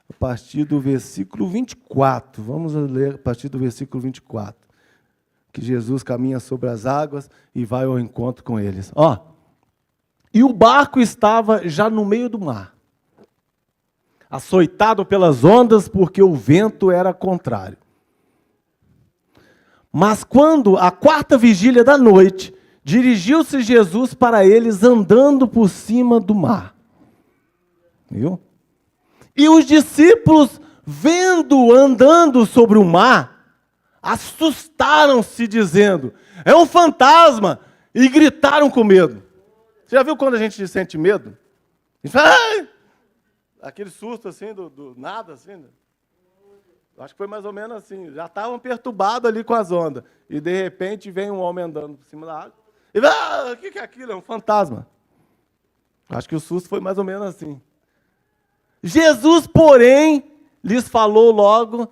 a partir do versículo 24. Vamos ler a partir do versículo 24. Que Jesus caminha sobre as águas e vai ao encontro com eles. E o barco estava já no meio do mar, açoitado pelas ondas, porque o vento era contrário. Mas quando, a quarta vigília da noite, dirigiu-se Jesus para eles andando por cima do mar. Viu? E os discípulos, vendo andando sobre o mar, assustaram-se, dizendo, é um fantasma, e gritaram com medo. Você já viu quando a gente sente medo? A gente fala, ai! Aquele susto assim, do nada, assim, né? Acho que foi mais ou menos assim. Já estavam perturbados ali com as ondas. E, de repente, vem um homem andando por cima da água. E o que é aquilo? É um fantasma. Acho que o susto foi mais ou menos assim. Jesus, porém, lhes falou logo,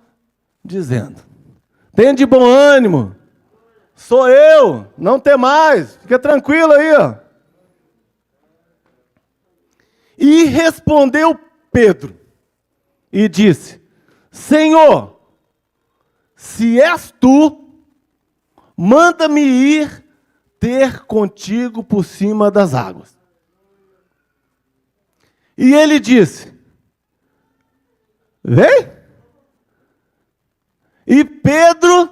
dizendo, tende bom ânimo, sou eu, não temais, fica tranquilo aí. E respondeu Pedro e disse, Senhor, se és tu, manda-me ir ter contigo por cima das águas. E ele disse, vem. E Pedro,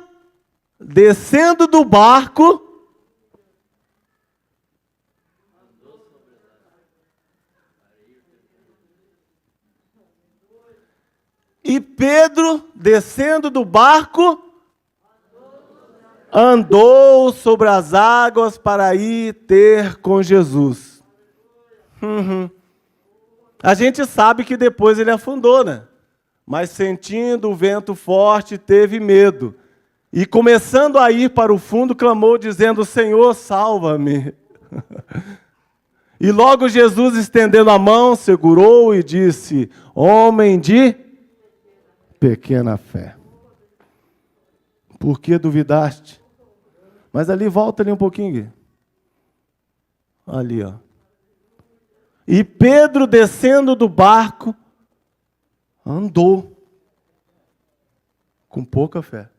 descendo do barco, andou sobre as águas para ir ter com Jesus. A gente sabe que depois ele afundou, né? Mas sentindo o vento forte, teve medo. E começando a ir para o fundo, clamou, dizendo, Senhor, salva-me. E logo Jesus, estendendo a mão, segurou e disse, homem de pequena fé, por que duvidaste? Mas ali, volta ali um pouquinho. Ali, E Pedro, descendo do barco, andou com pouca fé.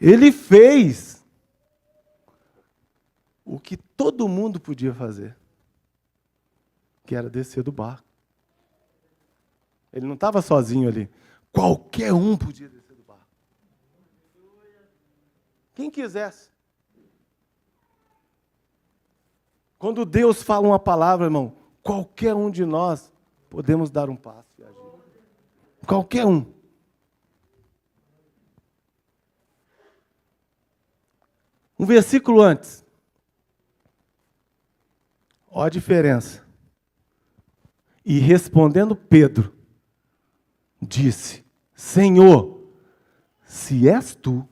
Ele fez o que todo mundo podia fazer, que era descer do barco. Ele não estava sozinho ali. Qualquer um podia descer do barco. Quem quisesse. Quando Deus fala uma palavra, irmão, qualquer um de nós podemos dar um passo e agir. Qualquer um. Um versículo antes. Olha a diferença. E respondendo Pedro, disse: Senhor, se és tu,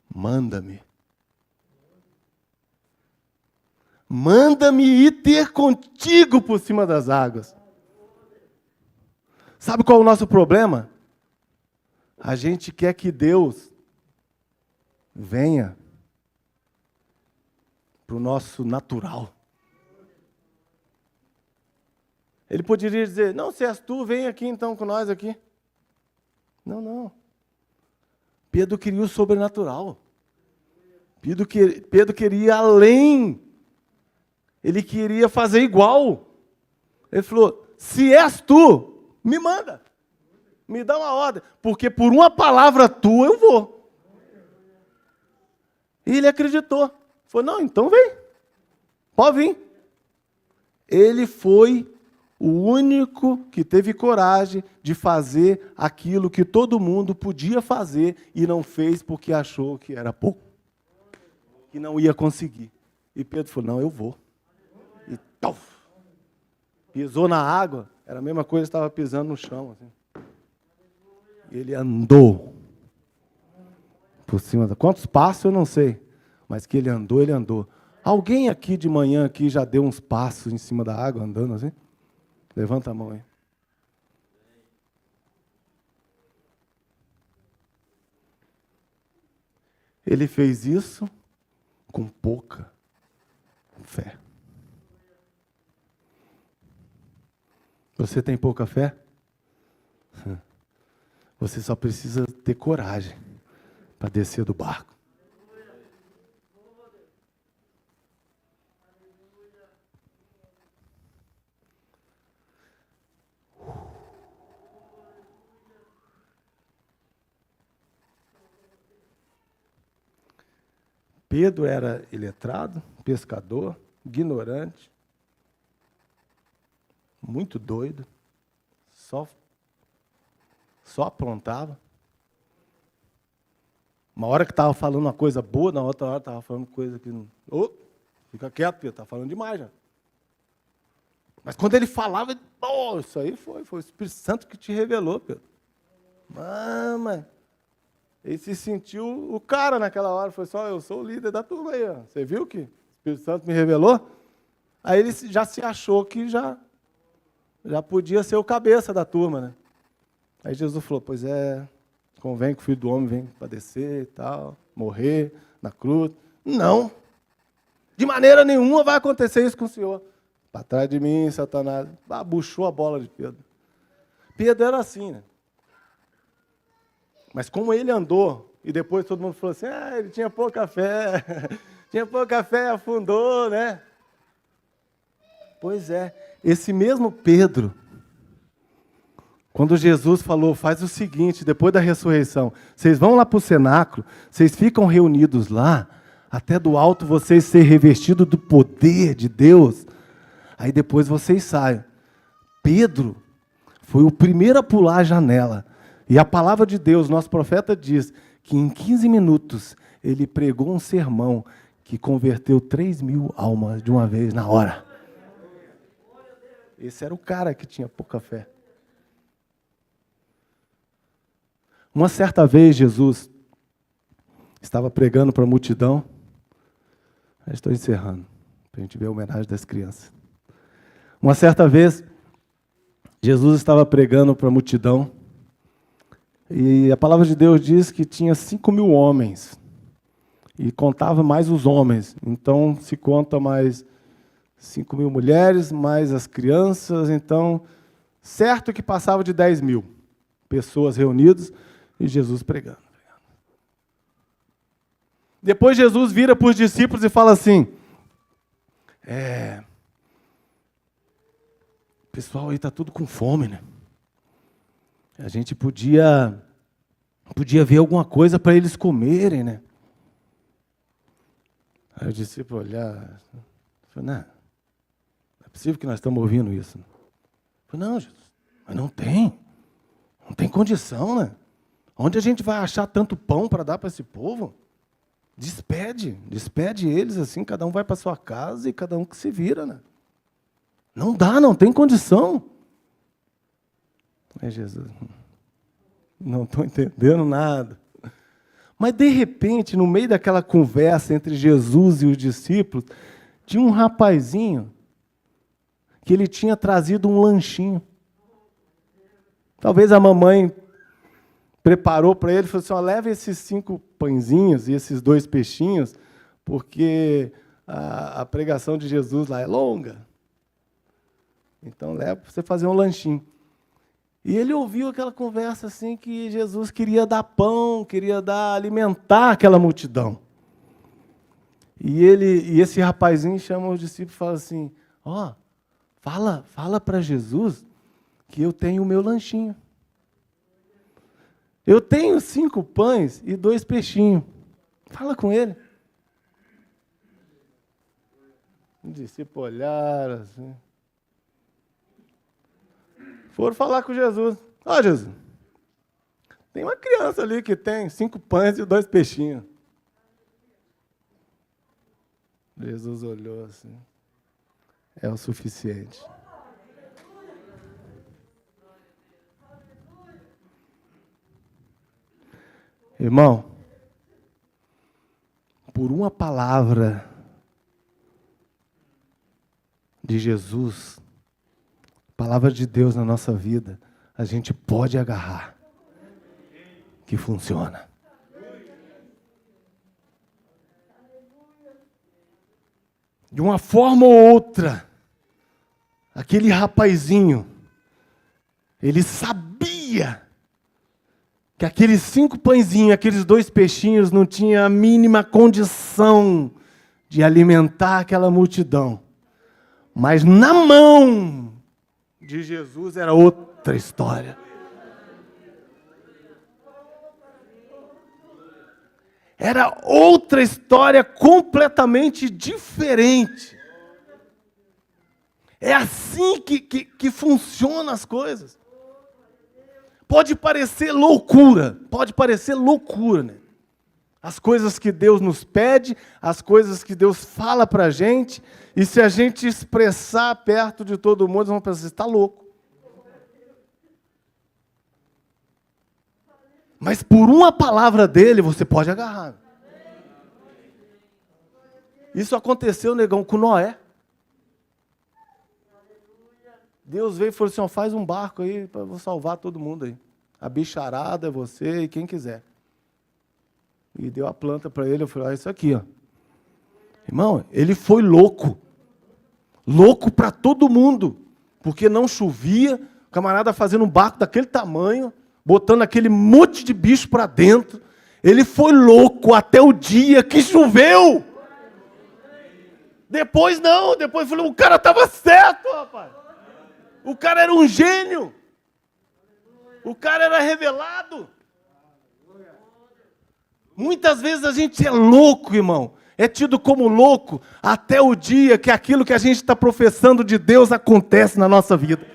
manda-me. Manda-me ir ter contigo por cima das águas. Sabe qual é o nosso problema? A gente quer que Deus venha para o nosso natural. Ele poderia dizer: não, se és tu, vem aqui então com nós aqui. Não, não. Pedro queria o sobrenatural. Pedro queria ir além. Ele queria fazer igual. Ele falou: se és tu, me manda. Me dá uma ordem. Porque por uma palavra tua eu vou. E ele acreditou. Falou: não, então vem. Pode vir. Ele foi o único que teve coragem de fazer aquilo que todo mundo podia fazer e não fez porque achou que era pouco. Que não ia conseguir. E Pedro falou: não, eu vou. E tof, pisou na água, era a mesma coisa que estava pisando no chão. Assim. E ele andou por cima da... Quantos passos eu não sei, mas que ele andou, ele andou. Alguém aqui de manhã aqui já deu uns passos em cima da água, andando assim? Levanta a mão aí. Ele fez isso com pouca fé. Você tem pouca fé? Você só precisa ter coragem para descer do barco. Pedro era iletrado, pescador, ignorante, muito doido, só aprontava. Uma hora que estava falando uma coisa boa, na outra hora estava falando coisa que não... Oh, fica quieto, Pedro, está falando demais já. Mas quando ele falava, oh, isso aí foi o Espírito Santo que te revelou, Pedro. Mas ele se sentiu o cara naquela hora, foi só, eu sou o líder da turma aí, ó. Você viu que o Espírito Santo me revelou? Aí ele já se achou que já podia ser o cabeça da turma, né? Aí Jesus falou: pois é, convém que o Filho do Homem venha padecer e tal, morrer na cruz. Não, de maneira nenhuma vai acontecer isso com o Senhor. Para trás de mim, Satanás. Buchou a bola de Pedro. Pedro era assim, né? Mas como ele andou, e depois todo mundo falou assim: ele tinha pouca fé, tinha pouca fé, afundou, né? Pois é, esse mesmo Pedro, quando Jesus falou: faz o seguinte, depois da ressurreição, vocês vão lá para o cenáculo, vocês ficam reunidos lá, até do alto vocês serem revestidos do poder de Deus, aí depois vocês saem. Pedro foi o primeiro a pular a janela. E a palavra de Deus, nosso profeta diz que em 15 minutos ele pregou um sermão que converteu 3.000 almas de uma vez, na hora. Esse era o cara que tinha pouca fé. Uma certa vez Jesus estava pregando para a multidão. Já estou encerrando, para a gente ver a homenagem das crianças. Uma certa vez, Jesus estava pregando para a multidão. E a palavra de Deus diz que tinha 5.000 homens. E contava mais os homens. Então, se conta mais 5.000 mulheres, mais as crianças. Então, certo que passava de 10.000 pessoas reunidas e Jesus pregando. Depois Jesus vira para os discípulos e fala assim: o pessoal aí está tudo com fome, né? A gente podia ver alguma coisa para eles comerem, né? Aí o discípulo olhar, falou: não é possível que nós estamos ouvindo isso. Falei: não, Jesus, mas não tem condição, né? Onde a gente vai achar tanto pão para dar para esse povo? Despede eles assim, cada um vai para sua casa e cada um que se vira, né? Não dá, não tem condição. Jesus, não estou entendendo nada. Mas, de repente, no meio daquela conversa entre Jesus e os discípulos, tinha um rapazinho que ele tinha trazido um lanchinho. Talvez a mamãe preparou para ele e falou assim, leva esses 5 pãezinhos e esses 2 peixinhos, porque a pregação de Jesus lá é longa. Então, leva para você fazer um lanchinho. E ele ouviu aquela conversa assim que Jesus queria dar pão, queria alimentar aquela multidão. E esse rapazinho chama os discípulos e fala assim, fala para Jesus que eu tenho o meu lanchinho. Eu tenho 5 pães e 2 peixinhos. Fala com ele. Os discípulos olharam assim. Foram falar com Jesus. Jesus, tem uma criança ali que tem 5 pães e 2 peixinhos. Jesus olhou assim. É o suficiente. Irmão, por uma palavra de Jesus, palavra de Deus na nossa vida, a gente pode agarrar, que funciona. De uma forma ou outra, aquele rapazinho, ele sabia que aqueles 5 pãezinhos, aqueles 2 peixinhos não tinham a mínima condição de alimentar aquela multidão. Mas na mão de Jesus era outra história. Era outra história completamente diferente. É assim que funcionam as coisas. Pode parecer loucura, né? As coisas que Deus nos pede, as coisas que Deus fala para a gente, e se a gente expressar perto de todo mundo, eles vão pensar, você está louco. Mas por uma palavra dele, você pode agarrar. Isso aconteceu, negão, com Noé. Deus veio e falou assim, faz um barco aí, para eu salvar todo mundo aí. A bicharada, você e quem quiser. E deu a planta para ele, eu falei, isso aqui, ó. Irmão, ele foi louco. Louco para todo mundo. Porque não chovia, o camarada fazendo um barco daquele tamanho, botando aquele monte de bicho para dentro. Ele foi louco até o dia que choveu. Depois não, depois falou, o cara estava certo, rapaz. O cara era um gênio. O cara era revelado. Muitas vezes a gente é louco, irmão. É tido como louco até o dia que aquilo que a gente está professando de Deus acontece na nossa vida.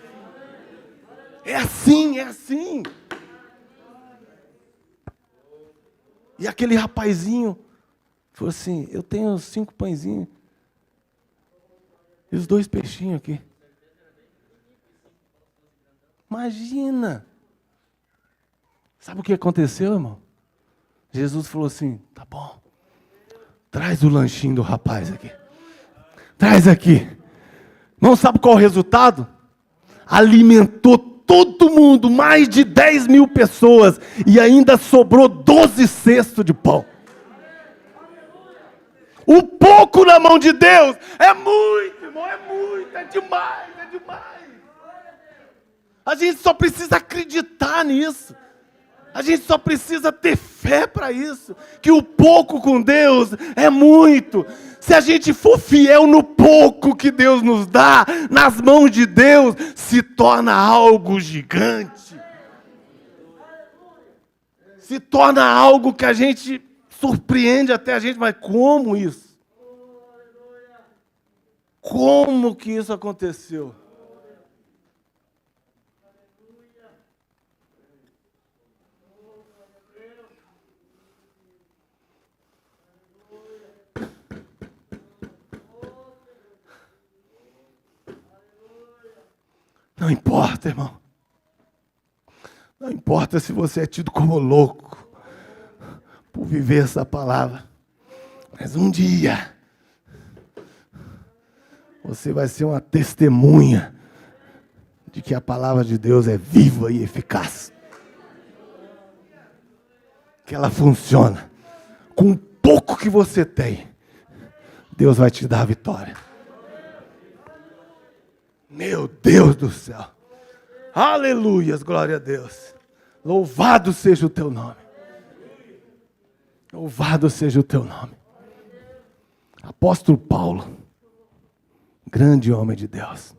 É assim, é assim. E aquele rapazinho falou assim, eu tenho 5 pãezinhos e os 2 peixinhos aqui. Imagina. Sabe o que aconteceu, irmão? Jesus falou assim, tá bom, traz o lanchinho do rapaz aqui. Traz aqui. Não sabe qual o resultado? Alimentou todo mundo, mais de 10.000 pessoas, e ainda sobrou 12 cestos de pão. O pouco na mão de Deus é muito, irmão, é muito, é demais, é demais. A gente só precisa acreditar nisso. A gente só precisa ter fé para isso, que o pouco com Deus é muito. Se a gente for fiel no pouco que Deus nos dá, nas mãos de Deus, se torna algo gigante. Se torna algo que a gente surpreende até a gente, mas como isso? Como que isso aconteceu? Não importa, irmão. Não importa se você é tido como louco por viver essa palavra. Mas um dia você vai ser uma testemunha de que a palavra de Deus é viva e eficaz. Que ela funciona. Com o pouco que você tem, Deus vai te dar a vitória. Meu Deus do céu. Aleluias, glória a Deus. Louvado seja o teu nome. Louvado seja o teu nome. Apóstolo Paulo, grande homem de Deus.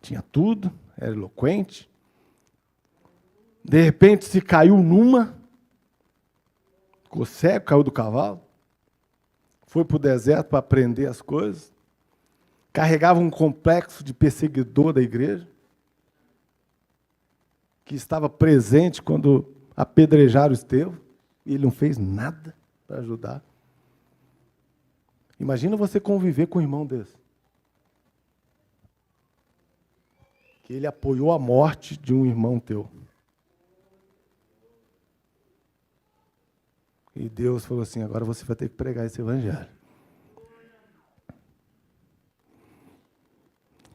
Tinha tudo, era eloquente. De repente se caiu numa, ficou cego, caiu do cavalo, foi para o deserto para aprender as coisas, carregava um complexo de perseguidor da igreja, que estava presente quando apedrejaram Estevão, e ele não fez nada para ajudar. Imagina você conviver com um irmão desse. Que ele apoiou a morte de um irmão teu. E Deus falou assim, agora você vai ter que pregar esse evangelho.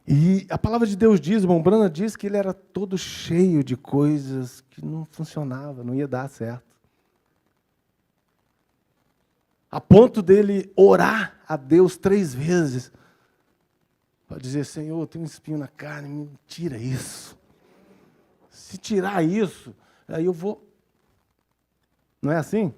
E a palavra de Deus diz, o irmão Brana diz que ele era todo cheio de coisas que não funcionavam, não ia dar certo. A ponto dele orar a Deus 3 vezes, para dizer, Senhor, eu tenho um espinho na carne, me tira isso. Se tirar isso, aí eu vou... Não é assim?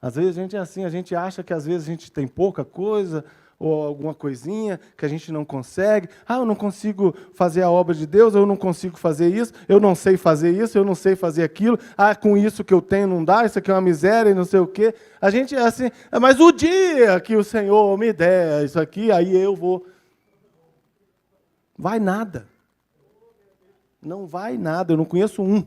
Às vezes a gente é assim, a gente acha que às vezes a gente tem pouca coisa, ou alguma coisinha que a gente não consegue. Eu não consigo fazer a obra de Deus, eu não consigo fazer isso, eu não sei fazer isso, eu não sei fazer aquilo. Com isso que eu tenho não dá, isso aqui é uma miséria e não sei o quê. A gente é assim, mas o dia que o Senhor me der isso aqui, aí eu vou. Vai nada. Não vai nada, eu não conheço um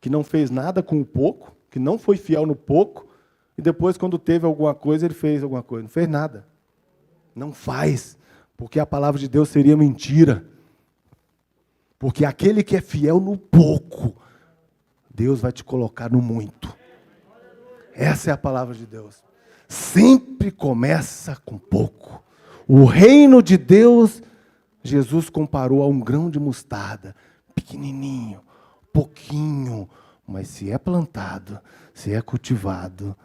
que não fez nada com o pouco, que não foi fiel no pouco, e depois, quando teve alguma coisa, ele fez alguma coisa. Não fez nada. Não faz, porque a palavra de Deus seria mentira. Porque aquele que é fiel no pouco, Deus vai te colocar no muito. Essa é a palavra de Deus. Sempre começa com pouco. O reino de Deus, Jesus comparou a um grão de mostarda, pequenininho, pouquinho, mas se é plantado, se é cultivado,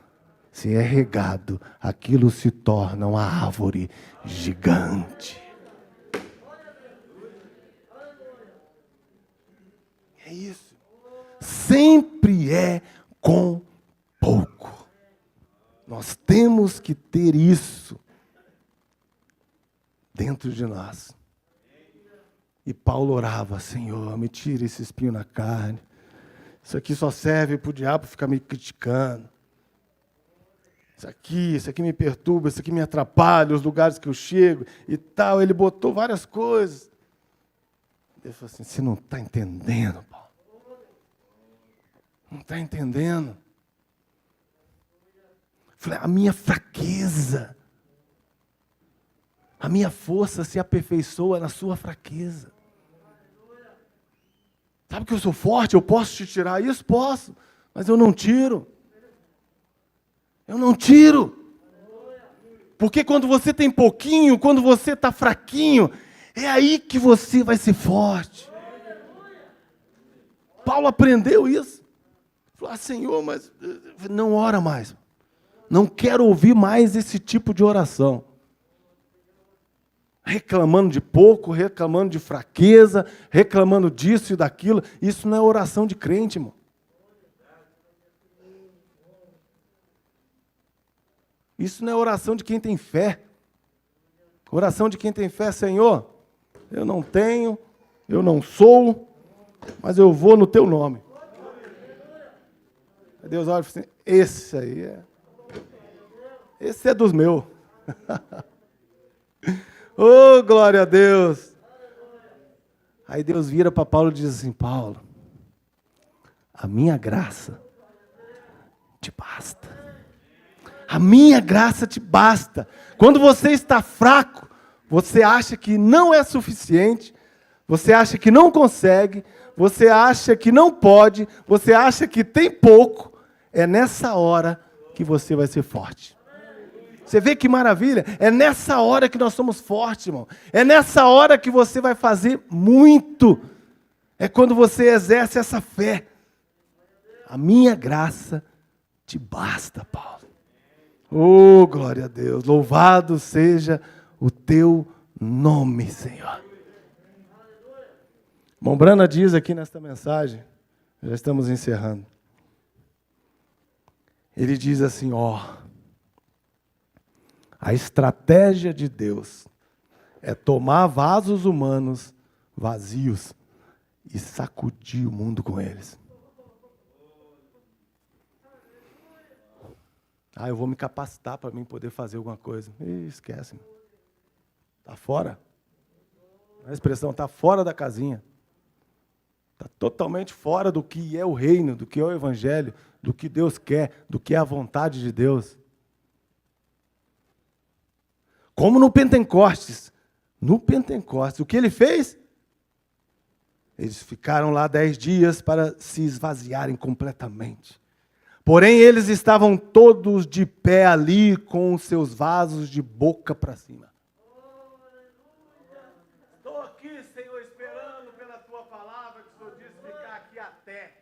se é regado, aquilo se torna uma árvore gigante. É isso. Sempre é com pouco. Nós temos que ter isso dentro de nós. E Paulo orava, Senhor, me tira esse espinho na carne. Isso aqui só serve para o diabo ficar me criticando. Isso aqui me perturba, isso aqui me atrapalha, os lugares que eu chego e tal. Ele botou várias coisas. Ele falou assim, você não está entendendo, Paulo. Não está entendendo. Eu falei, a minha fraqueza, a minha força se aperfeiçoa na sua fraqueza. Sabe que eu sou forte, eu posso te tirar isso? Posso, mas eu não tiro. Eu não tiro. Porque quando você tem pouquinho, quando você está fraquinho, é aí que você vai ser forte. Paulo aprendeu isso. Falou, Senhor, mas não ora mais. Não quero ouvir mais esse tipo de oração. Reclamando de pouco, reclamando de fraqueza, reclamando disso e daquilo. Isso não é oração de crente, irmão. Isso não é oração de quem tem fé. Oração de quem tem fé, Senhor, eu não tenho, eu não sou, mas eu vou no teu nome. Aí Deus olha e fala assim, esse é dos meus. Oh, glória a Deus. Aí Deus vira para Paulo e diz assim, Paulo, a minha graça te basta. A minha graça te basta. Quando você está fraco, você acha que não é suficiente, você acha que não consegue, você acha que não pode, você acha que tem pouco, é nessa hora que você vai ser forte. Você vê que maravilha? É nessa hora que nós somos fortes, irmão. É nessa hora que você vai fazer muito. É quando você exerce essa fé. A minha graça te basta, Paulo. Oh, glória a Deus. Louvado seja o teu nome, Senhor. Irmão Brana diz aqui nesta mensagem, já estamos encerrando. Ele diz assim, a estratégia de Deus é tomar vasos humanos vazios e sacudir o mundo com eles. Eu vou me capacitar para mim poder fazer alguma coisa. Esquece. Está fora. A expressão está fora da casinha. Está totalmente fora do que é o reino, do que é o evangelho, do que Deus quer, do que é a vontade de Deus. Como no Pentecostes. No Pentecostes, o que ele fez? Eles ficaram lá 10 dias para se esvaziarem completamente. Porém, eles estavam todos de pé ali, com os seus vasos de boca para cima. Estou aqui, Senhor, esperando pela tua palavra, que o Senhor disse ficar aqui até.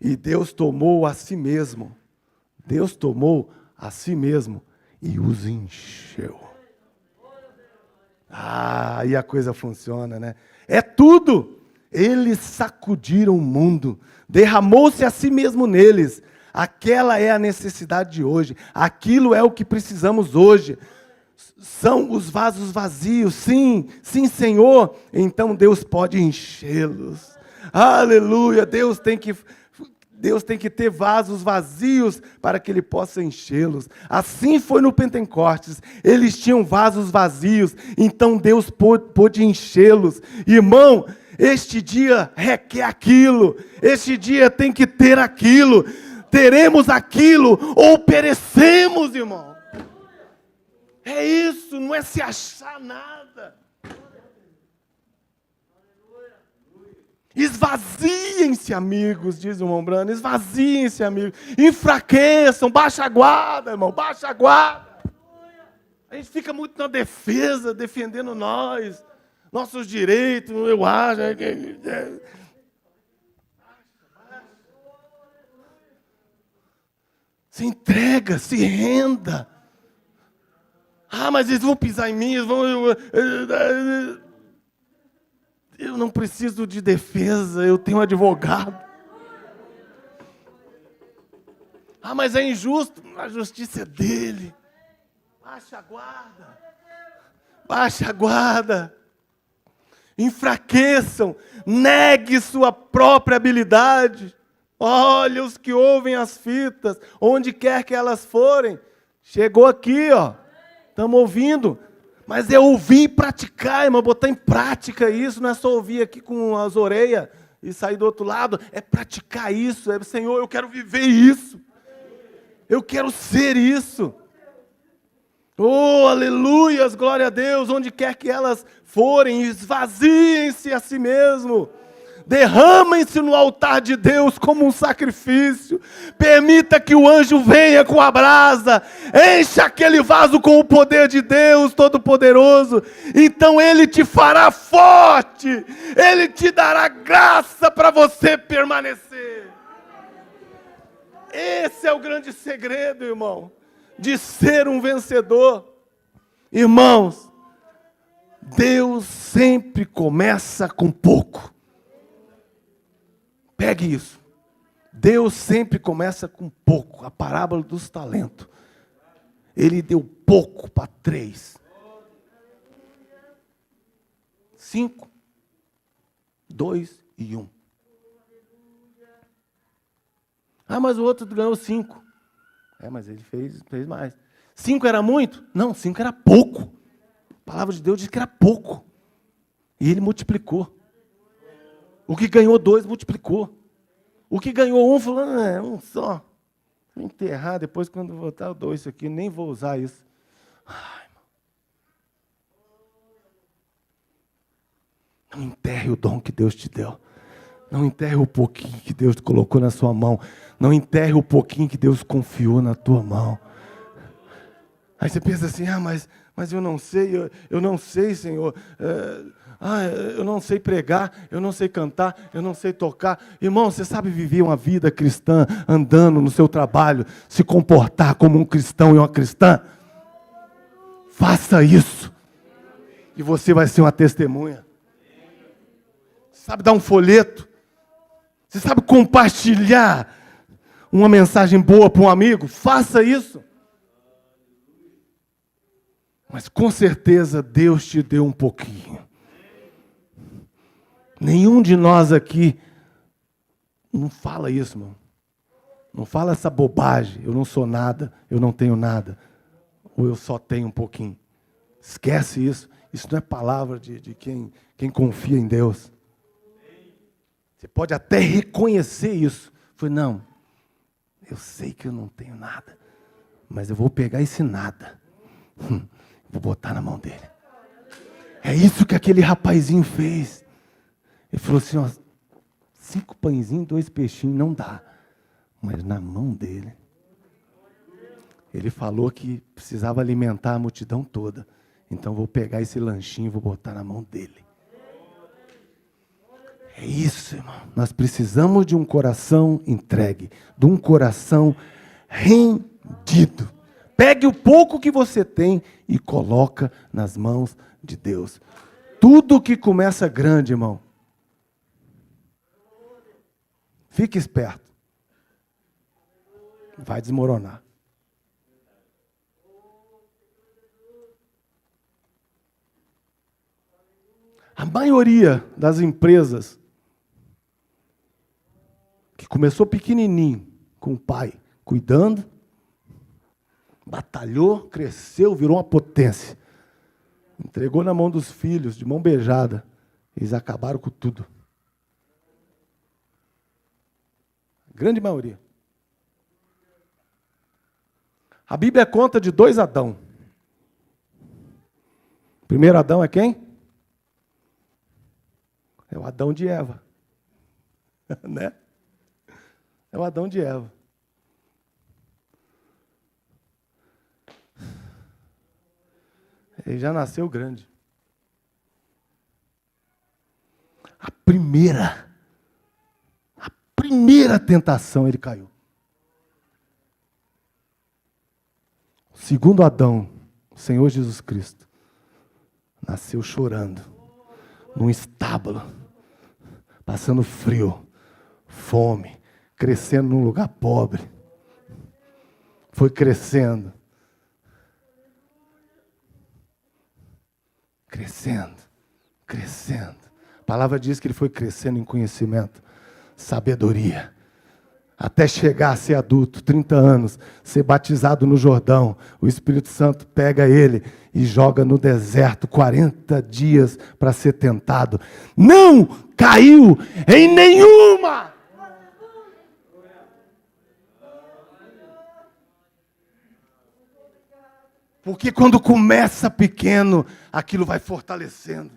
E Deus tomou a si mesmo. Deus tomou a si mesmo e os encheu. Aí a coisa funciona, né? É tudo. Eles sacudiram o mundo. Derramou-se a si mesmo neles. Aquela é a necessidade de hoje. Aquilo é o que precisamos hoje. São os vasos vazios. Sim, sim, Senhor. Então Deus pode enchê-los. Aleluia. Deus tem que ter vasos vazios para que Ele possa enchê-los. Assim foi no Pentecostes. Eles tinham vasos vazios, então Deus pôde enchê-los. Irmão, este dia requer aquilo. Este dia tem que ter aquilo. Teremos aquilo ou perecemos, irmão. É isso, não é se achar nada. Esvaziem-se, amigos, diz o irmão Brano. Esvaziem-se, amigos. Enfraqueçam, baixa a guarda, irmão, baixa a guarda. A gente fica muito na defesa, defendendo nossos direitos, eu acho. Se entrega, se renda. Mas eles vão pisar em mim, Eu não preciso de defesa, eu tenho um advogado. Mas é injusto, a justiça é dele. Baixa a guarda. Baixa a guarda. Enfraqueçam, negue sua própria habilidade. Olha os que ouvem as fitas, onde quer que elas forem. Chegou aqui, estamos ouvindo. Mas é ouvir e praticar, irmão, botar em prática isso, não é só ouvir aqui com as orelhas e sair do outro lado, é praticar isso, Senhor, eu quero viver isso, eu quero ser isso. Oh, aleluias, glória a Deus, onde quer que elas forem, esvaziem-se a si mesmo. Derramem-se no altar de Deus como um sacrifício. Permita que o anjo venha com a brasa. Encha aquele vaso com o poder de Deus Todo-Poderoso. Então Ele te fará forte. Ele te dará graça para você permanecer. Esse é o grande segredo, irmão, de ser um vencedor. Irmãos, Deus sempre começa com pouco. Pegue isso. Deus sempre começa com pouco. A parábola dos talentos. Ele deu pouco para 3. 5, 2 e 1. Mas o outro ganhou 5. Mas ele fez mais. 5 era muito? Não, 5 era pouco. A palavra de Deus diz que era pouco. E ele multiplicou. O que ganhou 2, multiplicou. O que ganhou 1, falou, um só. Vou enterrar, depois quando voltar eu dou isso aqui, nem vou usar isso. Ai, não enterre o dom que Deus te deu. Não enterre o pouquinho que Deus colocou na sua mão. Não enterre o pouquinho que Deus confiou na tua mão. Aí você pensa assim, mas eu não sei, eu não sei, Senhor. Eu não sei pregar, eu não sei cantar, eu não sei tocar. Irmão, você sabe viver uma vida cristã, andando no seu trabalho, se comportar como um cristão e uma cristã? Faça isso. E você vai ser uma testemunha. Sabe dar um folheto? Você sabe compartilhar uma mensagem boa para um amigo? Faça isso. Mas com certeza Deus te deu um pouquinho. Nenhum de nós aqui não fala isso, irmão. Não fala essa bobagem. Eu não sou nada, eu não tenho nada. Ou eu só tenho um pouquinho. Esquece isso. Isso não é palavra de quem confia em Deus. Você pode até reconhecer isso. Falei, não, eu sei que eu não tenho nada, mas eu vou pegar esse nada, vou botar na mão dele. É isso que aquele rapazinho fez. Ele falou assim, 5 pãezinhos, 2 peixinhos, não dá. Mas na mão dele, ele falou que precisava alimentar a multidão toda. Então vou pegar esse lanchinho e vou botar na mão dele. É isso, irmão. Nós precisamos de um coração entregue, de um coração rendido. Pegue o pouco que você tem e coloca nas mãos de Deus. Tudo que começa grande, irmão, fique esperto. Vai desmoronar. A maioria das empresas que começou pequenininho, com o pai, cuidando, batalhou, cresceu, virou uma potência. Entregou na mão dos filhos, de mão beijada. Eles acabaram com tudo. A grande maioria. A Bíblia conta de 2 Adão. O primeiro Adão é quem? É o Adão de Eva. Né? É o Adão de Eva. Ele já nasceu grande. A primeira tentação ele caiu. O segundo Adão, o Senhor Jesus Cristo, nasceu chorando, num estábulo, passando frio, fome, crescendo num lugar pobre. Foi crescendo. Crescendo. A palavra diz que ele foi crescendo em conhecimento, sabedoria, até chegar a ser adulto, 30 anos, ser batizado no Jordão. O Espírito Santo pega ele e joga no deserto 40 dias para ser tentado. Não caiu em nenhuma. Porque quando começa pequeno, aquilo vai fortalecendo.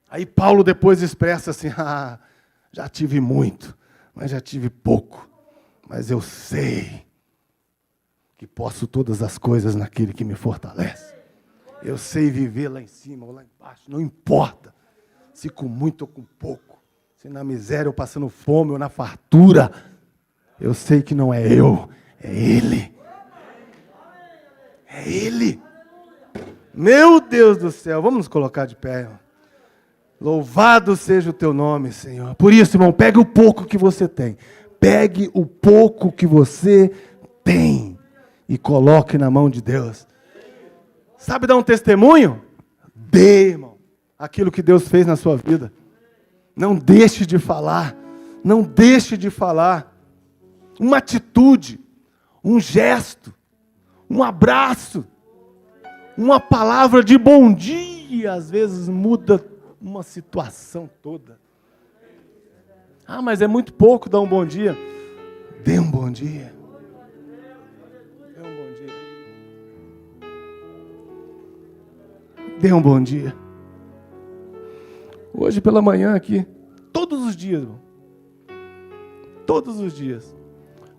Aí Paulo depois expressa assim, já tive muito, mas já tive pouco. Mas eu sei que posso todas as coisas naquele que me fortalece. Eu sei viver lá em cima ou lá embaixo, não importa. Se com muito ou com pouco. Se na miséria ou passando fome ou na fartura. Eu sei que não é eu, é Ele. É Ele. Meu Deus do céu, vamos nos colocar de pé, irmão. Louvado seja o teu nome, Senhor. Por isso, irmão, pegue o pouco que você tem. Pegue o pouco que você tem e coloque na mão de Deus. Sabe dar um testemunho? Dê, irmão, aquilo que Deus fez na sua vida. Não deixe de falar. Não deixe de falar. Uma atitude, um gesto, um abraço, uma palavra de bom dia, às vezes muda uma situação toda. Ah, mas é muito pouco dar um bom dia. Dê um bom dia. Dê um bom dia. Dê um bom dia. Hoje pela manhã aqui, todos os dias, irmão. Todos os dias.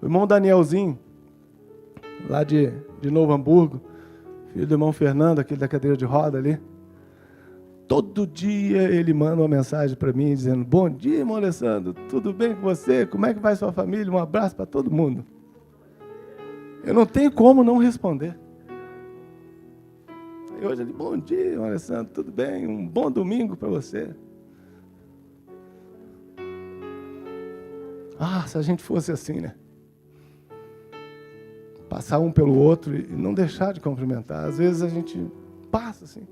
O irmão Danielzinho, lá de Novo Hamburgo, filho do irmão Fernando, aquele da cadeira de roda ali, todo dia ele manda uma mensagem para mim dizendo: bom dia, irmão Alessandro, tudo bem com você? Como é que vai sua família? Um abraço para todo mundo. Eu não tenho como não responder. E hoje ele: bom dia, irmão Alessandro, tudo bem? Um bom domingo para você. Ah, se a gente fosse assim, né? Passar um pelo outro e não deixar de cumprimentar. Às vezes a gente passa assim.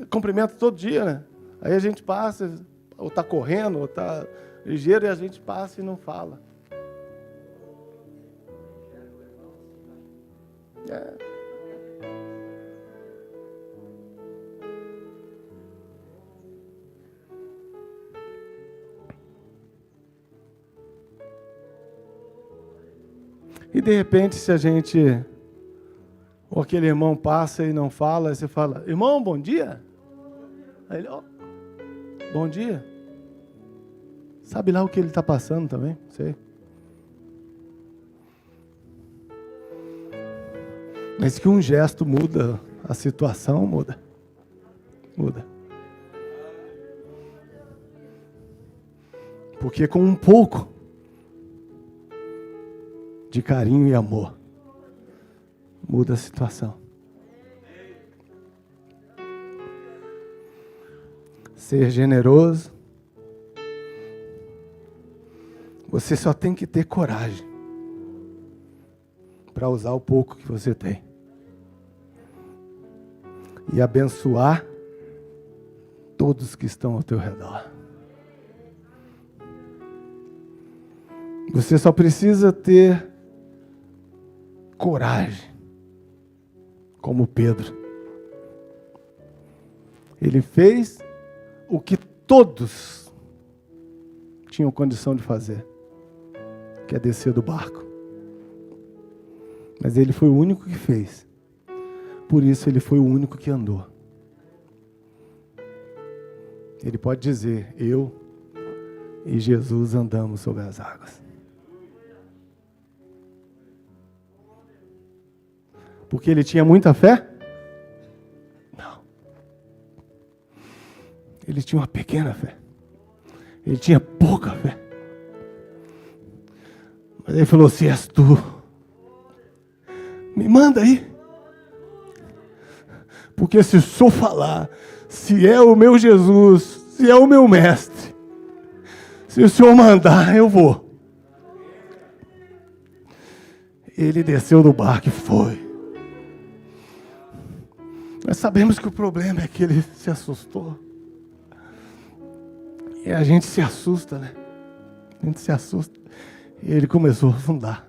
Cumprimenta todo dia, né? Aí a gente passa, ou está correndo, ou está ligeiro, e a gente passa e não fala. E de repente, se a gente, ou aquele irmão passa e não fala, aí você fala: irmão, bom dia. Aí ele: ó, bom dia. Sabe lá o que ele está passando também? Sei. Mas que um gesto muda a situação, muda. Muda. Porque com um pouco de carinho e amor, muda a situação. Ser generoso, você só tem que ter coragem para usar o pouco que você tem e abençoar todos que estão ao teu redor. Você só precisa ter coragem, como Pedro. Ele fez o que todos tinham condição de fazer, que é descer do barco. Mas ele foi o único que fez. Por isso ele foi o único que andou. Ele pode dizer: eu e Jesus andamos sobre as águas. Porque ele tinha muita fé? Não. Ele tinha uma pequena fé. Ele tinha pouca fé. Mas ele falou: se és tu, me manda aí. Porque se o Senhor falar, se é o meu Jesus, se é o meu mestre, se o Senhor mandar, eu vou. Ele desceu do barco e foi. Nós sabemos que o problema é que ele se assustou. E a gente se assusta, né? A gente se assusta. E ele começou a afundar.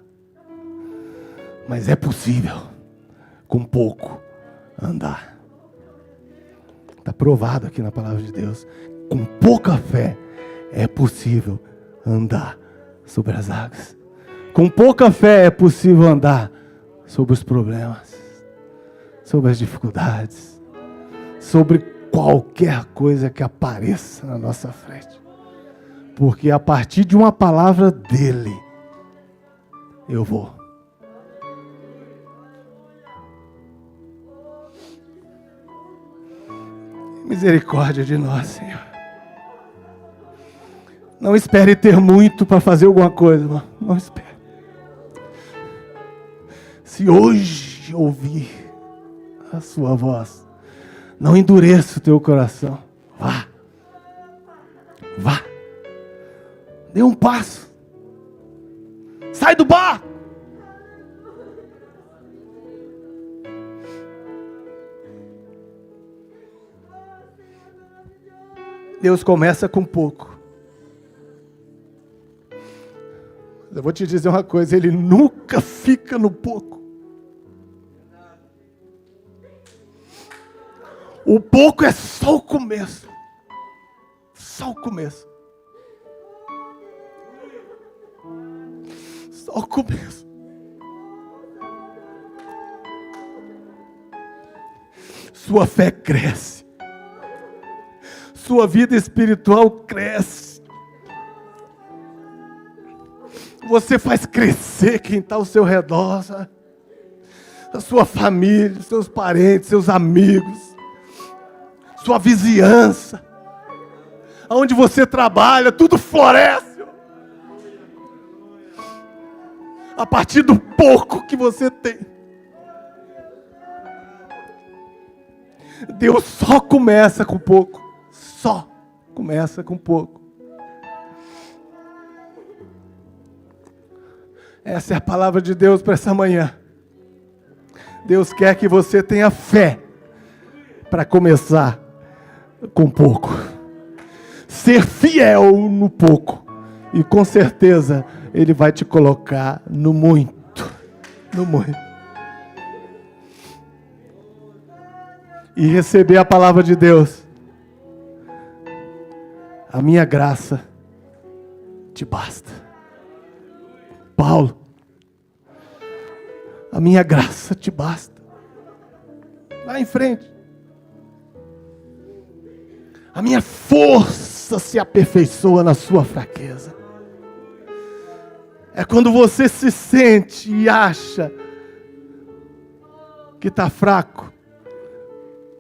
Mas é possível, com pouco, andar. Está provado aqui na palavra de Deus. Com pouca fé, é possível andar sobre as águas. Com pouca fé, é possível andar sobre os problemas, sobre as dificuldades, sobre qualquer coisa que apareça na nossa frente. Porque a partir de uma palavra dele, eu vou. Misericórdia de nós, Senhor. Não espere ter muito para fazer alguma coisa, irmão. Não espere. Se hoje ouvir a sua voz, não endureça o teu coração. Vá. Vá. Dê um passo. Sai do barco. Deus começa com pouco. Eu vou te dizer uma coisa, Ele nunca fica no pouco. O O pouco é só o começo. Só o começo. Só o começo. Sua fé cresce. Sua vida espiritual cresce. Você faz crescer quem está ao seu redor, sabe? A sua família, seus parentes, seus amigos, sua vizinhança, aonde você trabalha, tudo floresce. A partir do pouco que você tem. Deus só começa com pouco. Só começa com pouco. Essa é a palavra de Deus para essa manhã. Deus quer que você tenha fé para começar com pouco. Ser fiel no pouco. E com certeza Ele vai te colocar no muito. No muito. E receber a palavra de Deus. A minha graça te basta. Paulo, a minha graça te basta. Vai em frente. A minha força se aperfeiçoa na sua fraqueza. É quando você se sente e acha que está fraco.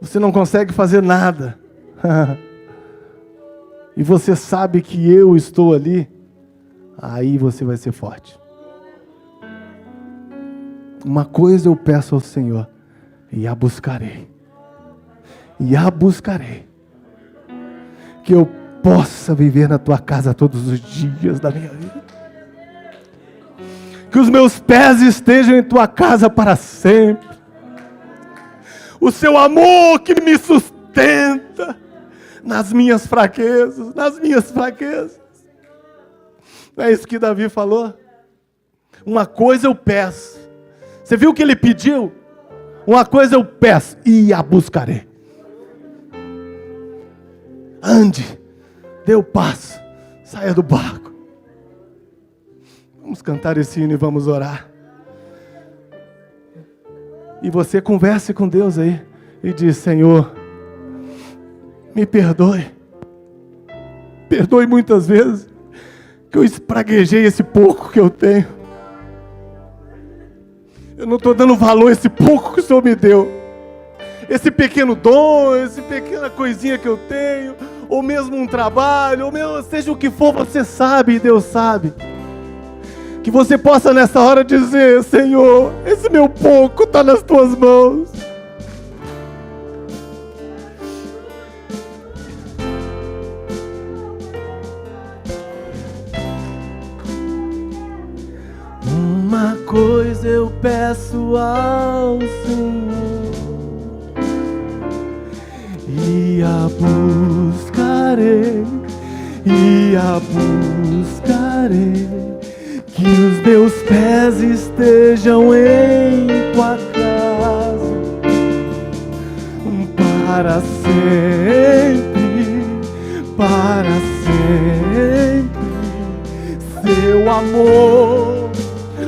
Você não consegue fazer nada. E você sabe que eu estou ali. Aí você vai ser forte. Uma coisa eu peço ao Senhor, e a buscarei. E a buscarei. Que eu possa viver na tua casa todos os dias da minha vida. Que os meus pés estejam em tua casa para sempre. O seu amor que me sustenta nas minhas fraquezas, nas minhas fraquezas. Não é isso que Davi falou? Uma coisa eu peço. Você viu o que ele pediu? Uma coisa eu peço e a buscarei. Ande, dê o passo, saia do barco. Vamos cantar esse hino e vamos orar. E você converse com Deus aí e diz: Senhor, me perdoe. Perdoe muitas vezes que eu espraguejei esse pouco que eu tenho. Eu não estou dando valor a esse pouco que o Senhor me deu. Esse pequeno dom, essa pequena coisinha que eu tenho, ou mesmo um trabalho, ou mesmo, seja o que for, você sabe e Deus sabe. Que você possa nessa hora dizer: Senhor, esse meu pouco está nas tuas mãos. Uma coisa eu peço ao Senhor, e a buscarei, e a buscarei, que os meus pés estejam em tua casa, para sempre, para sempre. Seu amor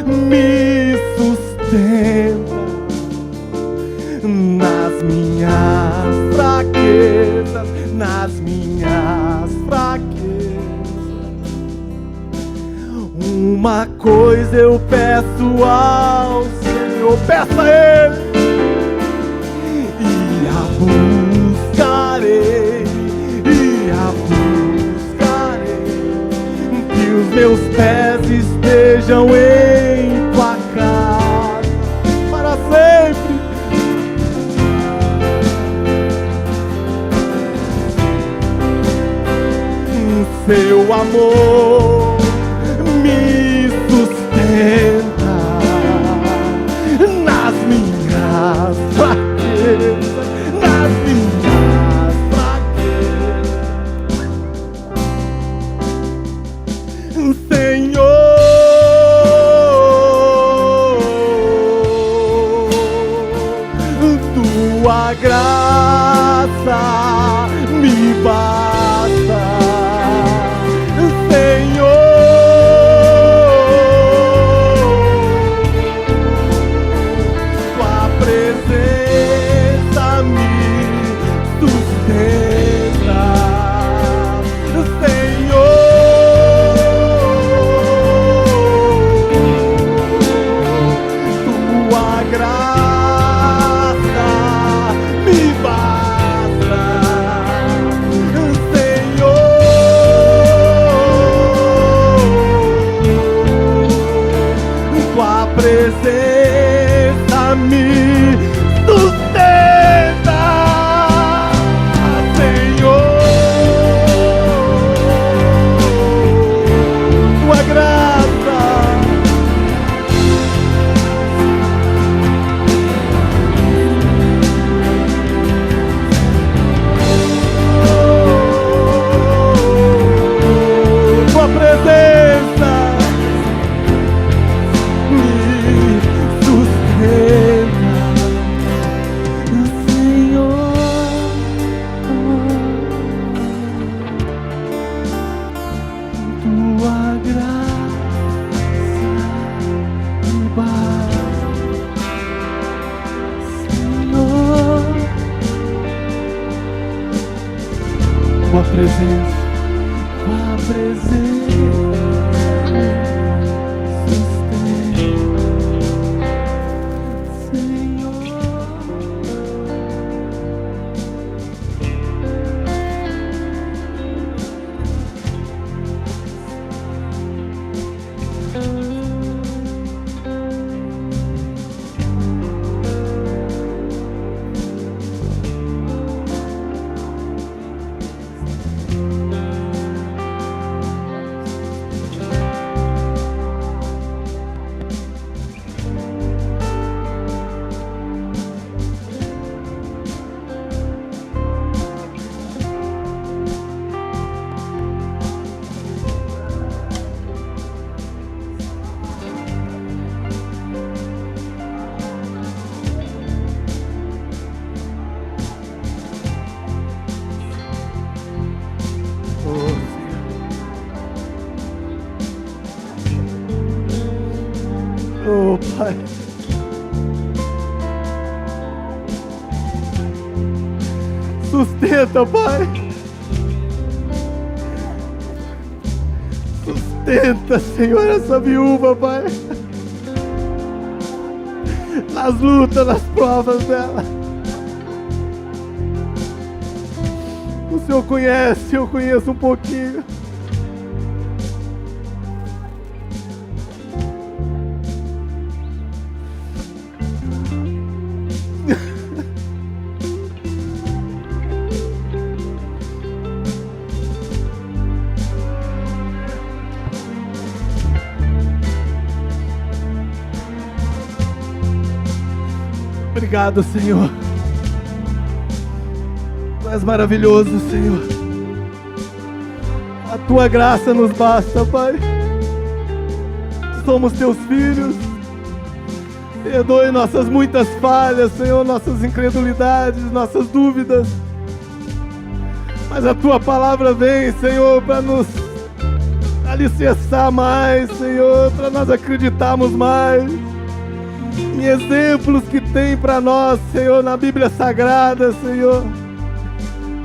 me sustenta nas minhas fraquezas, nas minhas fraquezas. Uma coisa eu peço ao Senhor, peça a Ele, e a buscarei, e a buscarei, que os meus pés estejam em tua casa para sempre. Seu amor me sustenta nas minhas fraquezas, nas minhas fraquezas. Senhor, tua graça presença me sustenta, Senhor. Tua graça, tua presença me sustenta, Senhor. Tua graça me basta, Senhor. Tua presença sustenta, Senhor. Oh, Pai. Sustenta, Pai. Sustenta, Senhor, essa viúva, Pai. Nas lutas, nas provas dela. O Senhor conhece, eu conheço um pouquinho. Obrigado, Senhor. Tu és maravilhoso, Senhor. A tua graça nos basta, Pai. Somos teus filhos. Perdoe nossas muitas falhas, Senhor, nossas incredulidades, nossas dúvidas. Mas a tua palavra vem, Senhor, para nos alicerçar mais, Senhor, para nós acreditarmos mais em exemplos que tem para nós, Senhor, na Bíblia Sagrada, Senhor,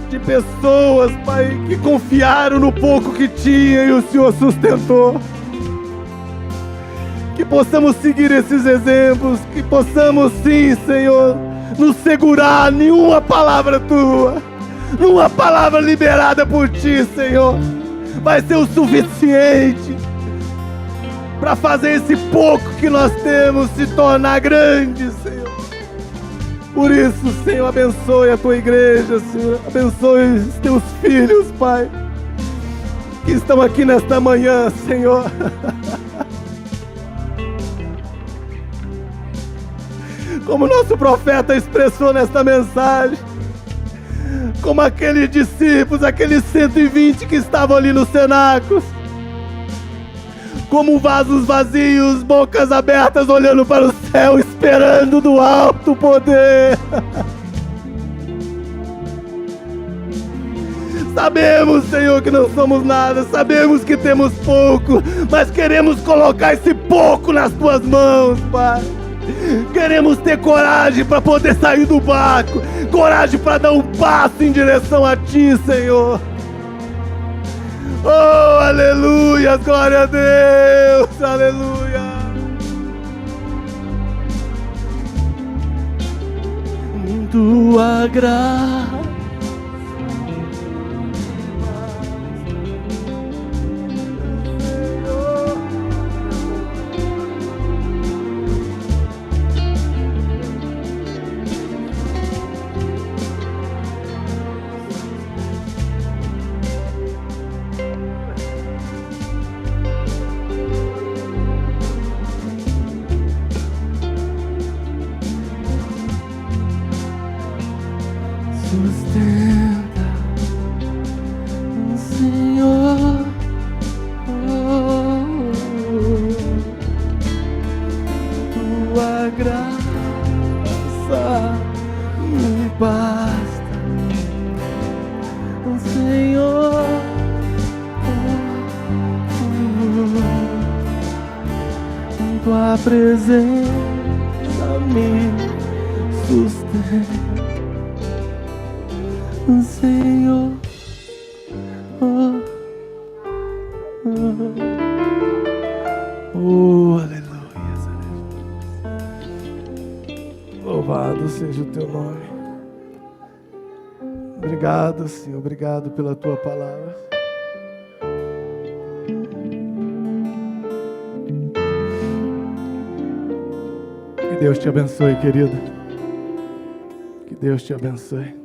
de pessoas, Pai, que confiaram no pouco que tinha e o Senhor sustentou. Que possamos seguir esses exemplos, que possamos sim, Senhor, nos segurar em uma palavra tua, numa palavra liberada por ti, Senhor, vai ser o suficiente para fazer esse pouco que nós temos se tornar grande, Senhor. Por isso, Senhor, abençoe a tua igreja, Senhor, abençoe os teus filhos, Pai, que estão aqui nesta manhã, Senhor. Como nosso profeta expressou nesta mensagem, como aqueles discípulos, aqueles 120 que estavam ali no cenáculo, como vasos vazios, bocas abertas, olhando para o céu, esperando do alto poder. Sabemos, Senhor, que não somos nada, sabemos que temos pouco, mas queremos colocar esse pouco nas tuas mãos, Pai. Queremos ter coragem para poder sair do barco, coragem para dar um passo em direção a Ti, Senhor. Oh, aleluia, glória a Deus, aleluia. Tua graça tua graça me basta, Senhor. Tua presença me sustenta, Senhor. Aleluia. Louvado seja o teu nome. Obrigado, Senhor. Obrigado pela tua palavra. Que Deus te abençoe, querido. Que Deus te abençoe.